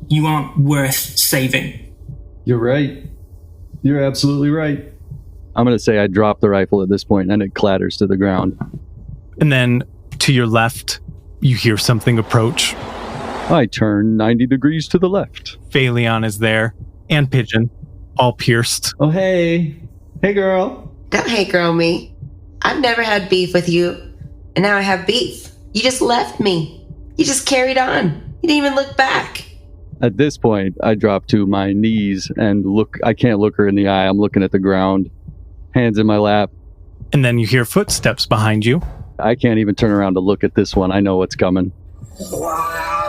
You aren't worth saving. You're right. You're absolutely right. I'm going to say I drop the rifle at this point and it clatters to the ground. And then to your left, you hear something approach. I turn 90 degrees to the left. Fayleon is there, and Pigeon, all pierced. Oh, hey. Hey, girl. Don't hey girl me. I've never had beef with you, and now I have beef. You just left me. You just carried on. You didn't even look back. At this point, I drop to my knees and look. I can't look her in the eye. I'm looking at the ground, hands in my lap. And then you hear footsteps behind you. I can't even turn around to look at this one. I know what's coming. Wow.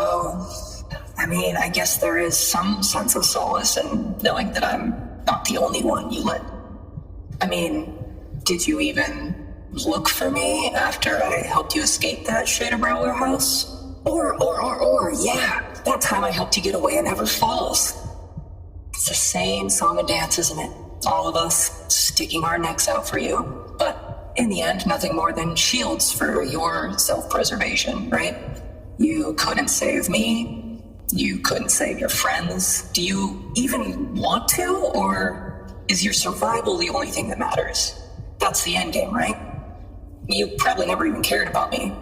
I mean, I guess there is some sense of solace in knowing that I'm not the only one you let. I mean, did you even look for me after I helped you escape that Shadowbrow warehouse? Or, yeah, that time I helped you get away and Never Falls. It's the same song and dance, isn't it? All of us sticking our necks out for you. But in the end, nothing more than shields for your self-preservation, right? You couldn't save me. You couldn't save your friends. Do you even want to? Or is your survival the only thing that matters? That's the end game, right? You probably never even cared about me.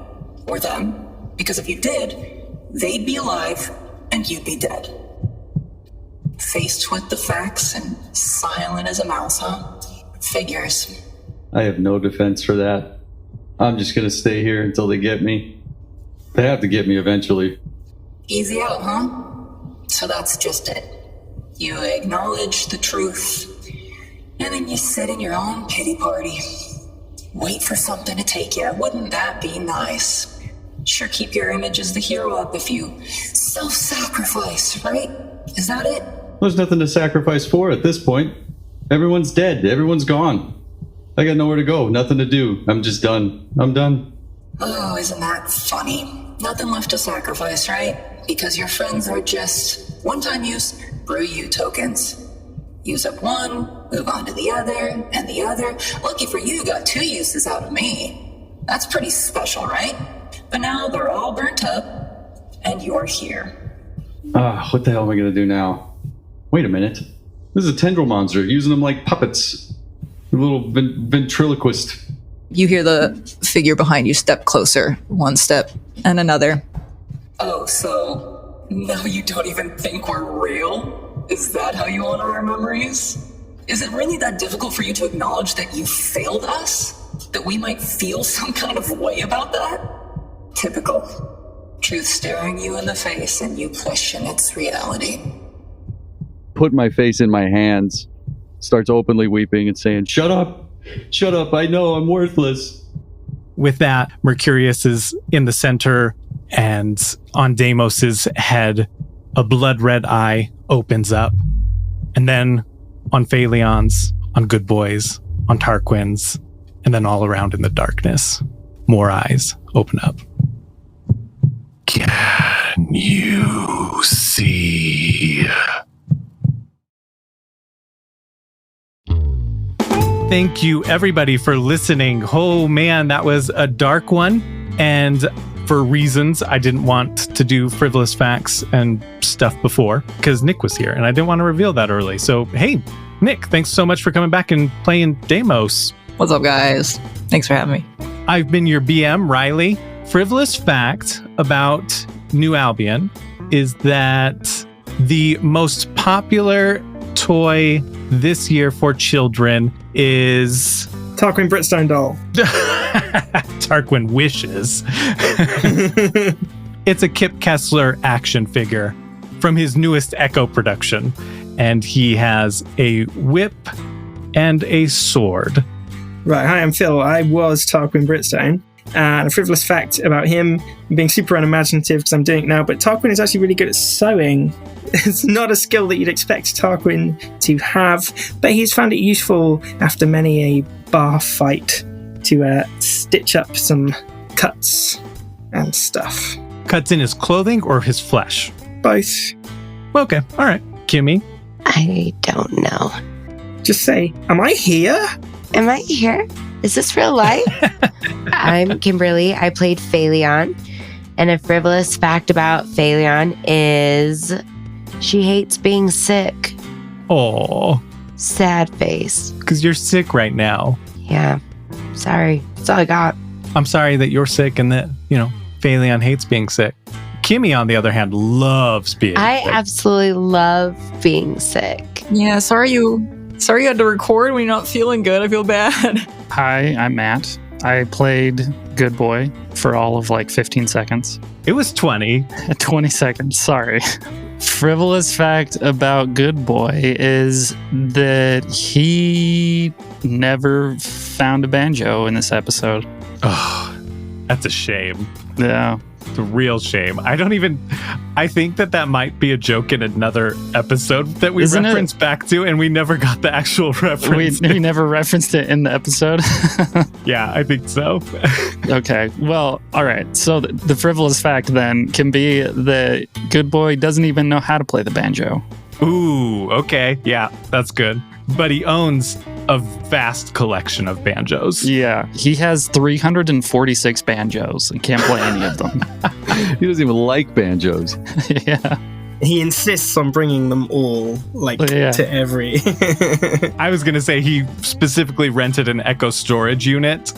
Or them. Because if you did, they'd be alive and you'd be dead. Faced with the facts and silent as a mouse, huh? Figures. I have no defense for that. I'm just gonna stay here until they get me. They have to get me eventually. Easy out, huh? So that's just it. You acknowledge the truth, and then you sit in your own pity party. Wait for something to take you. Wouldn't that be nice? Sure, keep your image as the hero up if you self-sacrifice, right? Is that it? There's nothing to sacrifice for at this point. Everyone's dead. Everyone's gone. I got nowhere to go. Nothing to do. I'm just done. I'm done. Oh, isn't that funny? Nothing left to sacrifice, right? Because your friends are just one-time use brew you tokens. Use up one, move on to the other, and the other. Lucky for you, got 2 uses out of me. That's pretty special, right? But now they're all burnt up, and you're here. What the hell am I gonna do now? Wait a minute. This is a tendril monster, using them like puppets. A little ventriloquist. You hear the figure behind you step closer, one step, and another. Oh, so now you don't even think we're real? Is that how you honor our memories? Is it really that difficult for you to acknowledge that you failed us? That we might feel some kind of way about that? Typical. Truth staring you in the face and you question its reality. Put my face in my hands, starts openly weeping and saying, Shut up! Shut up! I know I'm worthless. With that, Mercurius is in the center, and on Deimos's head, a blood red eye opens up. And then on Fayleon's, on Good Boy's, on Tarquin's, and then all around in the darkness, more eyes open up. Can you see? Thank you, everybody, for listening. Oh, man, that was a dark one. And for reasons I didn't want to do frivolous facts and stuff before, because Nick was here, and I didn't want to reveal that early. So, hey, Nick, thanks so much for coming back and playing Deimos. What's up, guys? Thanks for having me. I've been your BM, Riley. Frivolous fact about New Albion is that the most popular toy this year for children is Tarquin Britstone doll. Tarquin wishes. It's a Kip Kessler action figure from his newest Echo production, and he has a whip and a sword. Right, hi, I'm Phil. I was Tarquin Britstone. And a frivolous fact about him being super unimaginative because I'm doing it now, but Tarquin is actually really good at sewing. It's not a skill that you'd expect Tarquin to have, but he's found it useful after many a bar fight to stitch up some cuts and stuff. Cuts in his clothing or his flesh? Both. Okay, all right. Kimmy? I don't know. Just say, am I here? Am I here? Is this real life? I'm Kimberly. I played Fayleon. And a frivolous fact about Fayleon is she hates being sick. Oh, Sad face. because you're sick right now. Yeah. Sorry. That's all I got. I'm sorry that you're sick and that, Fayleon hates being sick. Kimmy, on the other hand, loves being I sick. absolutely love being sick. Yeah, sorry you had to record when you're not feeling good. I feel bad. Hi, I'm Matt. I played Good Boy for all of 15 seconds. It was 20. 20 seconds, sorry. Frivolous fact about Good Boy is that he never found a banjo in this episode. Oh, that's a shame. Yeah. It's a real shame. I think that might be a joke in another episode that we Isn't referenced back to, and we never got the actual reference. We never referenced it in the episode. Yeah, I think so. Okay, well, all right. So the frivolous fact then can be that Good Boy doesn't even know how to play the banjo. Ooh, okay. Yeah, that's good. But he owns a vast collection of banjos. Yeah, he has 346 banjos and can't play any of them. He doesn't even like banjos. Yeah. He insists on bringing them all, to every... I was going to say he specifically rented an Echo storage unit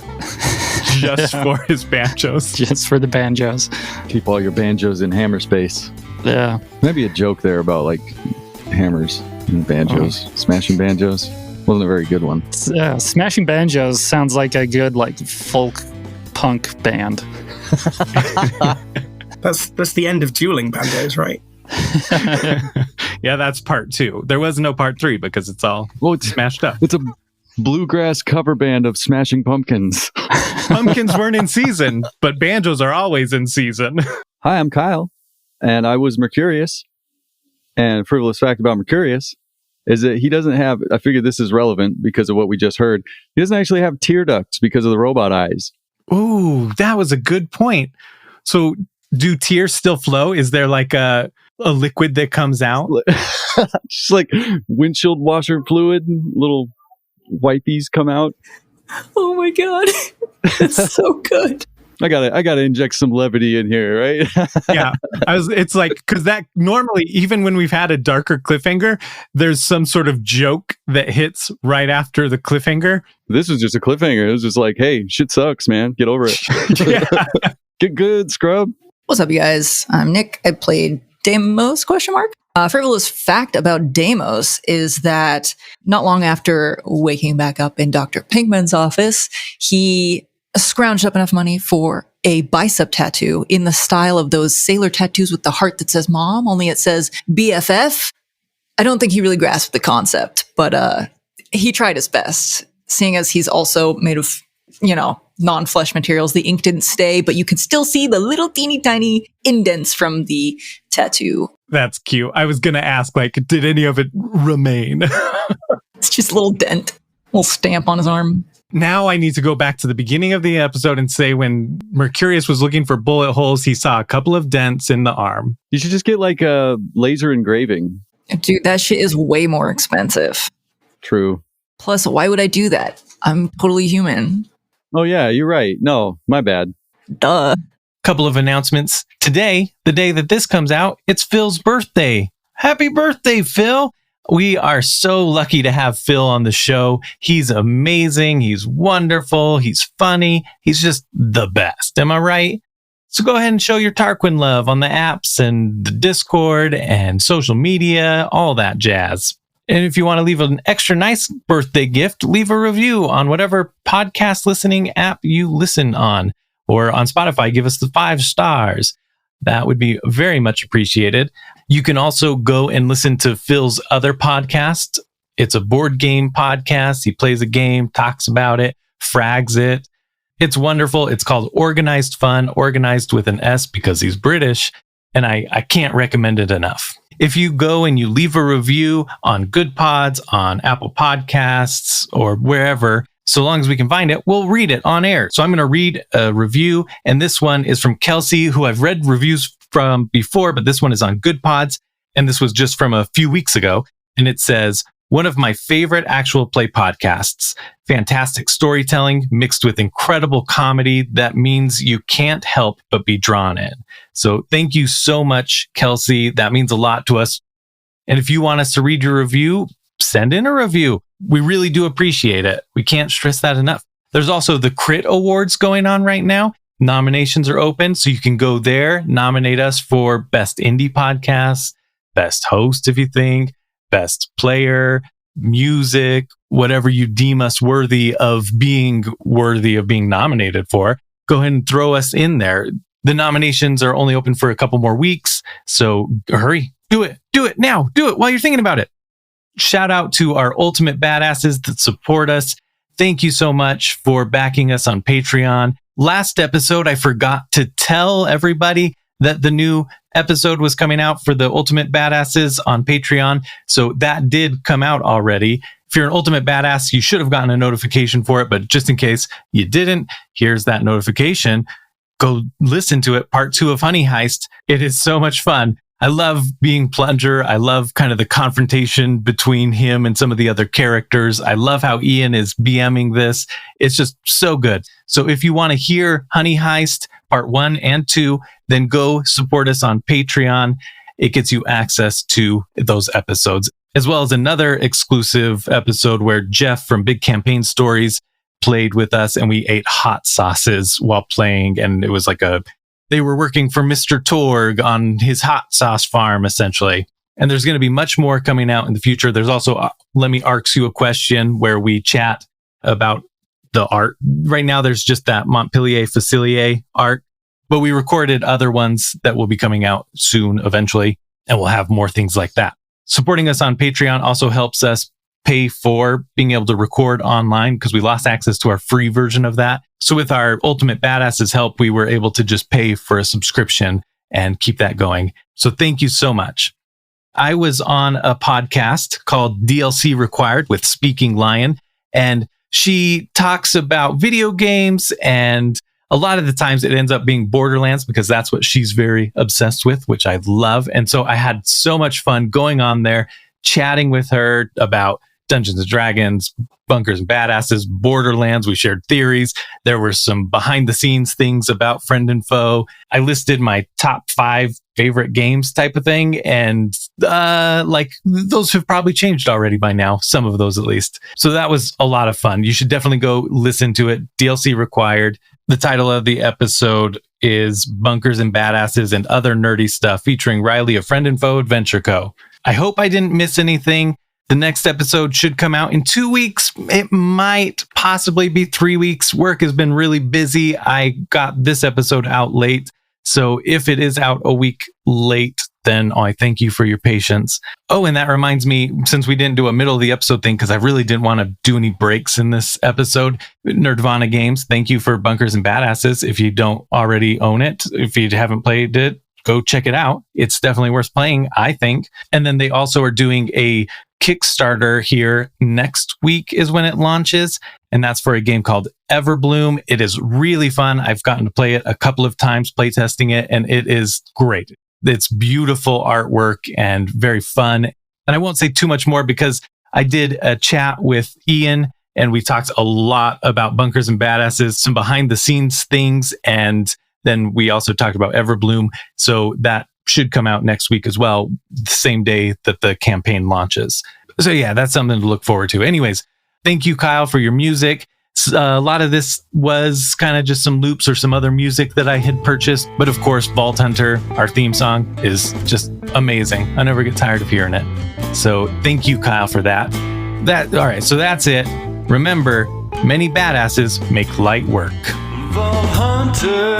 just for his banjos. Just for the banjos. Keep all your banjos in hammer space. Yeah. Maybe a joke there about hammers and banjos. Smashing banjos wasn't a very good one. Smashing Banjos sounds like a good folk punk band. That's the end of dueling banjos, right? Yeah, that's part 2. There was no part 3 because it's all smashed up. It's a bluegrass cover band of Smashing Pumpkins. Pumpkins weren't in season, but banjos are always in season. Hi, I'm Kyle, and I was Mercurius. And frivolous fact about Mercurius is that he doesn't have, I figured this is relevant because of what we just heard, he doesn't actually have tear ducts because of the robot eyes. Ooh, that was a good point. So do tears still flow? Is there like a liquid that comes out? Just like windshield washer fluid, little wipies come out. Oh my god. It's so good. I gotta inject some levity in here, right? Yeah. It's like, because that normally, even when we've had a darker cliffhanger, there's some sort of joke that hits right after the cliffhanger. This was just a cliffhanger. It was just like, hey, shit sucks, man. Get over it. Yeah. Get good, scrub. What's up, you guys? I'm Nick. I played Deimos, ? Frivolous fact about Deimos is that not long after waking back up in Dr. Pinkman's office, he scrounged up enough money for a bicep tattoo in the style of those sailor tattoos with the heart that says mom, only it says BFF. I don't think he really grasped the concept, but he tried his best, seeing as he's also made of, non-flesh materials. The ink didn't stay, but you can still see the little teeny tiny indents from the tattoo. That's cute. I was going to ask, did any of it remain? It's just a little dent, little stamp on his arm. Now I need to go back to the beginning of the episode and say when Mercurius was looking for bullet holes, he saw a couple of dents in the arm. You should just get a laser engraving. Dude, that shit is way more expensive. True. Plus, why would I do that? I'm totally human. Oh, yeah, you're right. No, my bad. Duh. Couple of announcements. Today, the day that this comes out, it's Phil's birthday. Happy birthday, Phil. We are so lucky to have Phil on the show. He's amazing. He's wonderful. He's funny. He's just the best. Am I right? So go ahead and show your Tarquin love on the apps and the Discord and social media, all that jazz. And if you want to leave an extra nice birthday gift, leave a review on whatever podcast listening app you listen on. Or on Spotify, give us the 5 stars. That would be very much appreciated. You can also go and listen to Phil's other podcast. It's a board game podcast. He plays a game, talks about it, frags it. It's wonderful. It's called Organized Fun, organized with an S because he's British. And I can't recommend it enough. If you go and you leave a review on Good Pods, on Apple Podcasts, or wherever, so long as we can find it, we'll read it on air. So I'm going to read a review, and this one is from Kelsey, who I've read reviews from before, but this one is on Good Pods, and this was just from a few weeks ago. And it says, one of my favorite actual play podcasts. Fantastic storytelling mixed with incredible comedy that means you can't help but be drawn in. So thank you so much, Kelsey. That means a lot to us. And if you want us to read your review, send in a review. We really do appreciate it. We can't stress that enough. There's also the Crit Awards going on right now. Nominations are open, so you can go there, nominate us for Best Indie Podcast, Best Host if you think, Best Player, Music, whatever you deem us worthy of being nominated for. Go ahead and throw us in there. The nominations are only open for a couple more weeks, so hurry. Do it now. Do it while you're thinking about it. Shout out to our ultimate badasses that support us. Thank you so much for backing us on Patreon. Last episode, I forgot to tell everybody that the new episode was coming out for the Ultimate Badasses on Patreon. So that did come out already. If you're an Ultimate Badass, you should have gotten a notification for it. But just in case you didn't, here's that notification. Go listen to it. Part 2 of Honey Heist. It is so much fun. I love being Plunger. I love kind of the confrontation between him and some of the other characters. I love how Ian is BMing this. It's just so good. So if you want to hear Honey Heist part 1 and 2, then go support us on Patreon. It gets you access to those episodes, as well as another exclusive episode where Jeff from Big Campaign Stories played with us and we ate hot sauces while playing. And it was like they were working for Mr. Torg on his hot sauce farm, essentially. And there's going to be much more coming out in the future. There's also Let Me Ask You a Question, where we chat about the art. Right now, there's just that Montpellier Facilier art, but we recorded other ones that will be coming out soon, eventually, and we'll have more things like that. Supporting us on Patreon also helps us pay for being able to record online because we lost access to our free version of that. So with our Ultimate Badasses help, we were able to just pay for a subscription and keep that going. So thank you so much. I was on a podcast called DLC Required with Speaking Lion, and she talks about video games, and a lot of the times it ends up being Borderlands because that's what she's very obsessed with, which I love. And so I had so much fun going on there, chatting with her about Dungeons and Dragons, Bunkers and Badasses, Borderlands. We shared theories. There were some behind the scenes things about Friend and Foe. I listed my top 5 favorite games type of thing. And those have probably changed already by now. Some of those at least. So that was a lot of fun. You should definitely go listen to it. DLC Required. The title of the episode is Bunkers and Badasses and Other Nerdy Stuff, featuring Riley of Friend and Foe Adventure Co. I hope I didn't miss anything. The next episode should come out in 2 weeks. It might possibly be 3 weeks. Work has been really busy. I got this episode out late. So if it is out a week late, then I thank you for your patience. Oh, and that reminds me, since we didn't do a middle of the episode thing, because I really didn't want to do any breaks in this episode, Nerdvana Games, thank you for Bunkers and Badasses. If you don't already own it, if you haven't played it, go check it out. It's definitely worth playing, I think. And then they also are doing a Kickstarter here next week is when it launches. And that's for a game called Everbloom. It is really fun. I've gotten to play it a couple of times, playtesting it, and it is great. It's beautiful artwork and very fun. And I won't say too much more because I did a chat with Ian and we talked a lot about Bunkers and Badasses, some behind the scenes things. And then we also talked about Everbloom. So that should come out next week as well, the same day that the campaign launches. So yeah, that's something to look forward to. Anyways, thank you, Kyle, for your music. A lot of this was kind of just some loops or some other music that I had purchased. But of course, Vault Hunter, our theme song, is just amazing. I never get tired of hearing it. So thank you, Kyle, for that. All right, so that's it. Remember, many badasses make light work. Vault Hunter,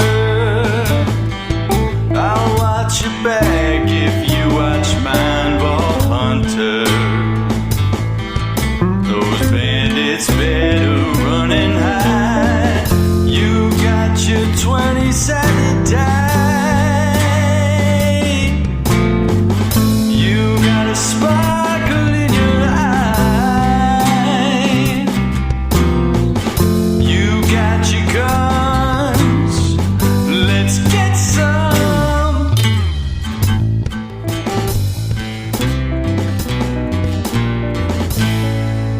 I'll watch your back if you watch mine, Vault Hunter. Those bandits better running high. You got your 20-sided die. You got a sparkle in your eye. You got your guns. Let's get some.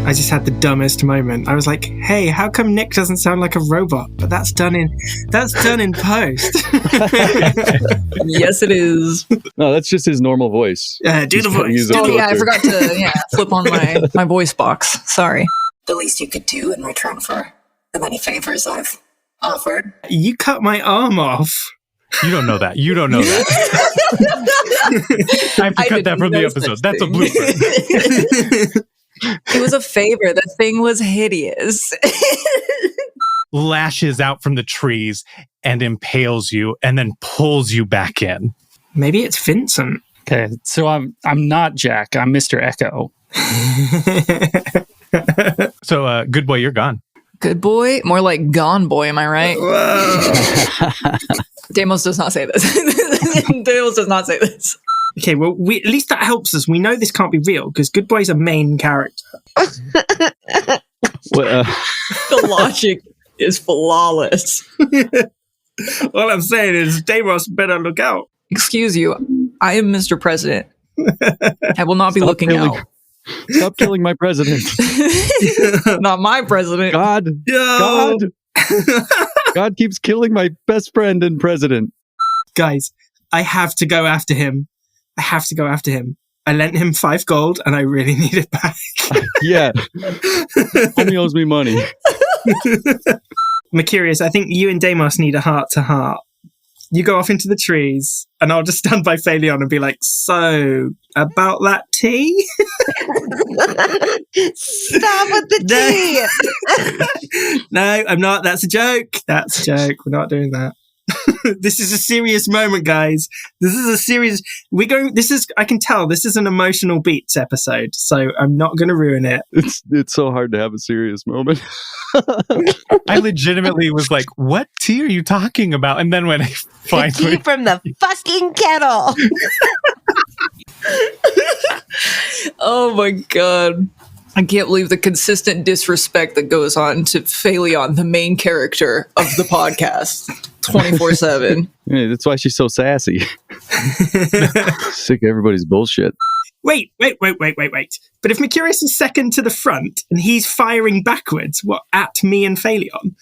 I just had the dumbest moment. I was like, hey, how come Nick doesn't sound like a robot? But that's done in post. Yes, it is. No, that's just his normal voice. Do the voice. Oh, yeah, I forgot to flip on my voice box. Sorry. The least you could do in return for the many favors I've offered. You cut my arm off. You don't know that. I have to cut that from the episode. That's a blooper. It was a favor. The thing was hideous. Lashes out from the trees and impales you and then pulls you back in. Maybe it's Vincent. Okay, so I'm not Jack. I'm Mr. Echo. So, good boy, you're gone. Good boy? More like gone boy, am I right? Deimos does not say this. Deimos does not say this. Okay, well, at least that helps us. We know this can't be real because Good Boy's a main character. What, The logic is flawless. All I'm saying is Deimos better look out. Excuse you. I am Mr. President. I will not be looking out. Stop killing my president. Not my president. God. God keeps killing my best friend and president. Guys, I have to go after him. I lent him 5 gold and I really need it back. Yeah. Homie owes me money. Mercurius, I think you and Deimos need a heart-to-heart. You go off into the trees, and I'll just stand by Fayleon and be like, so, about that tea? Stop with the tea! No, I'm not. That's a joke. That's a joke. We're not doing that. This is a serious moment, guys. This is a serious... I can tell, this is an emotional beats episode, so I'm not going to ruin it. It's so hard to have a serious moment. I legitimately was like, what tea are you talking about? And then when I The tea from the fucking kettle! Oh my god. I can't believe the consistent disrespect that goes on to Fayleon, the main character of the podcast, 24/7. Yeah, that's why she's so sassy. Sick of everybody's bullshit. Wait. But if Mercurius is second to the front and he's firing backwards, what, at me and Fayleon?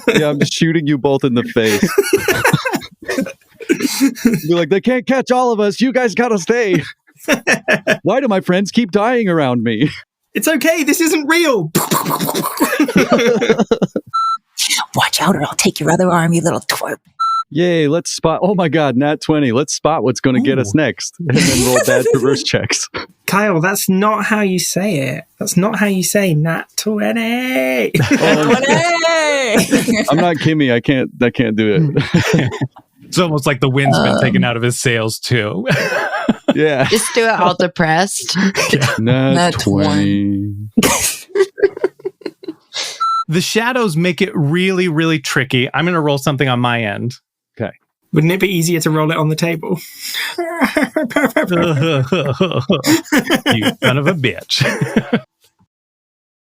Yeah, I'm just shooting you both in the face. You're like, they can't catch all of us. You guys gotta stay. Why do my friends keep dying around me? It's okay, this isn't real. Watch out or I'll take your other arm, you little twerp. Yay, let's spot. Oh my god, nat 20. Let's spot what's going to get us next. And then roll bad traverse checks. Kyle, that's not how you say it. That's not how you say nat 20. I'm not Kimmy. I can't do it. It's almost like the wind's been taken out of his sails, too. Yeah. Just do it all depressed. Nat 20. The shadows make it really, really tricky. I'm going to roll something on my end. Okay. Wouldn't it be easier to roll it on the table? You son of a bitch.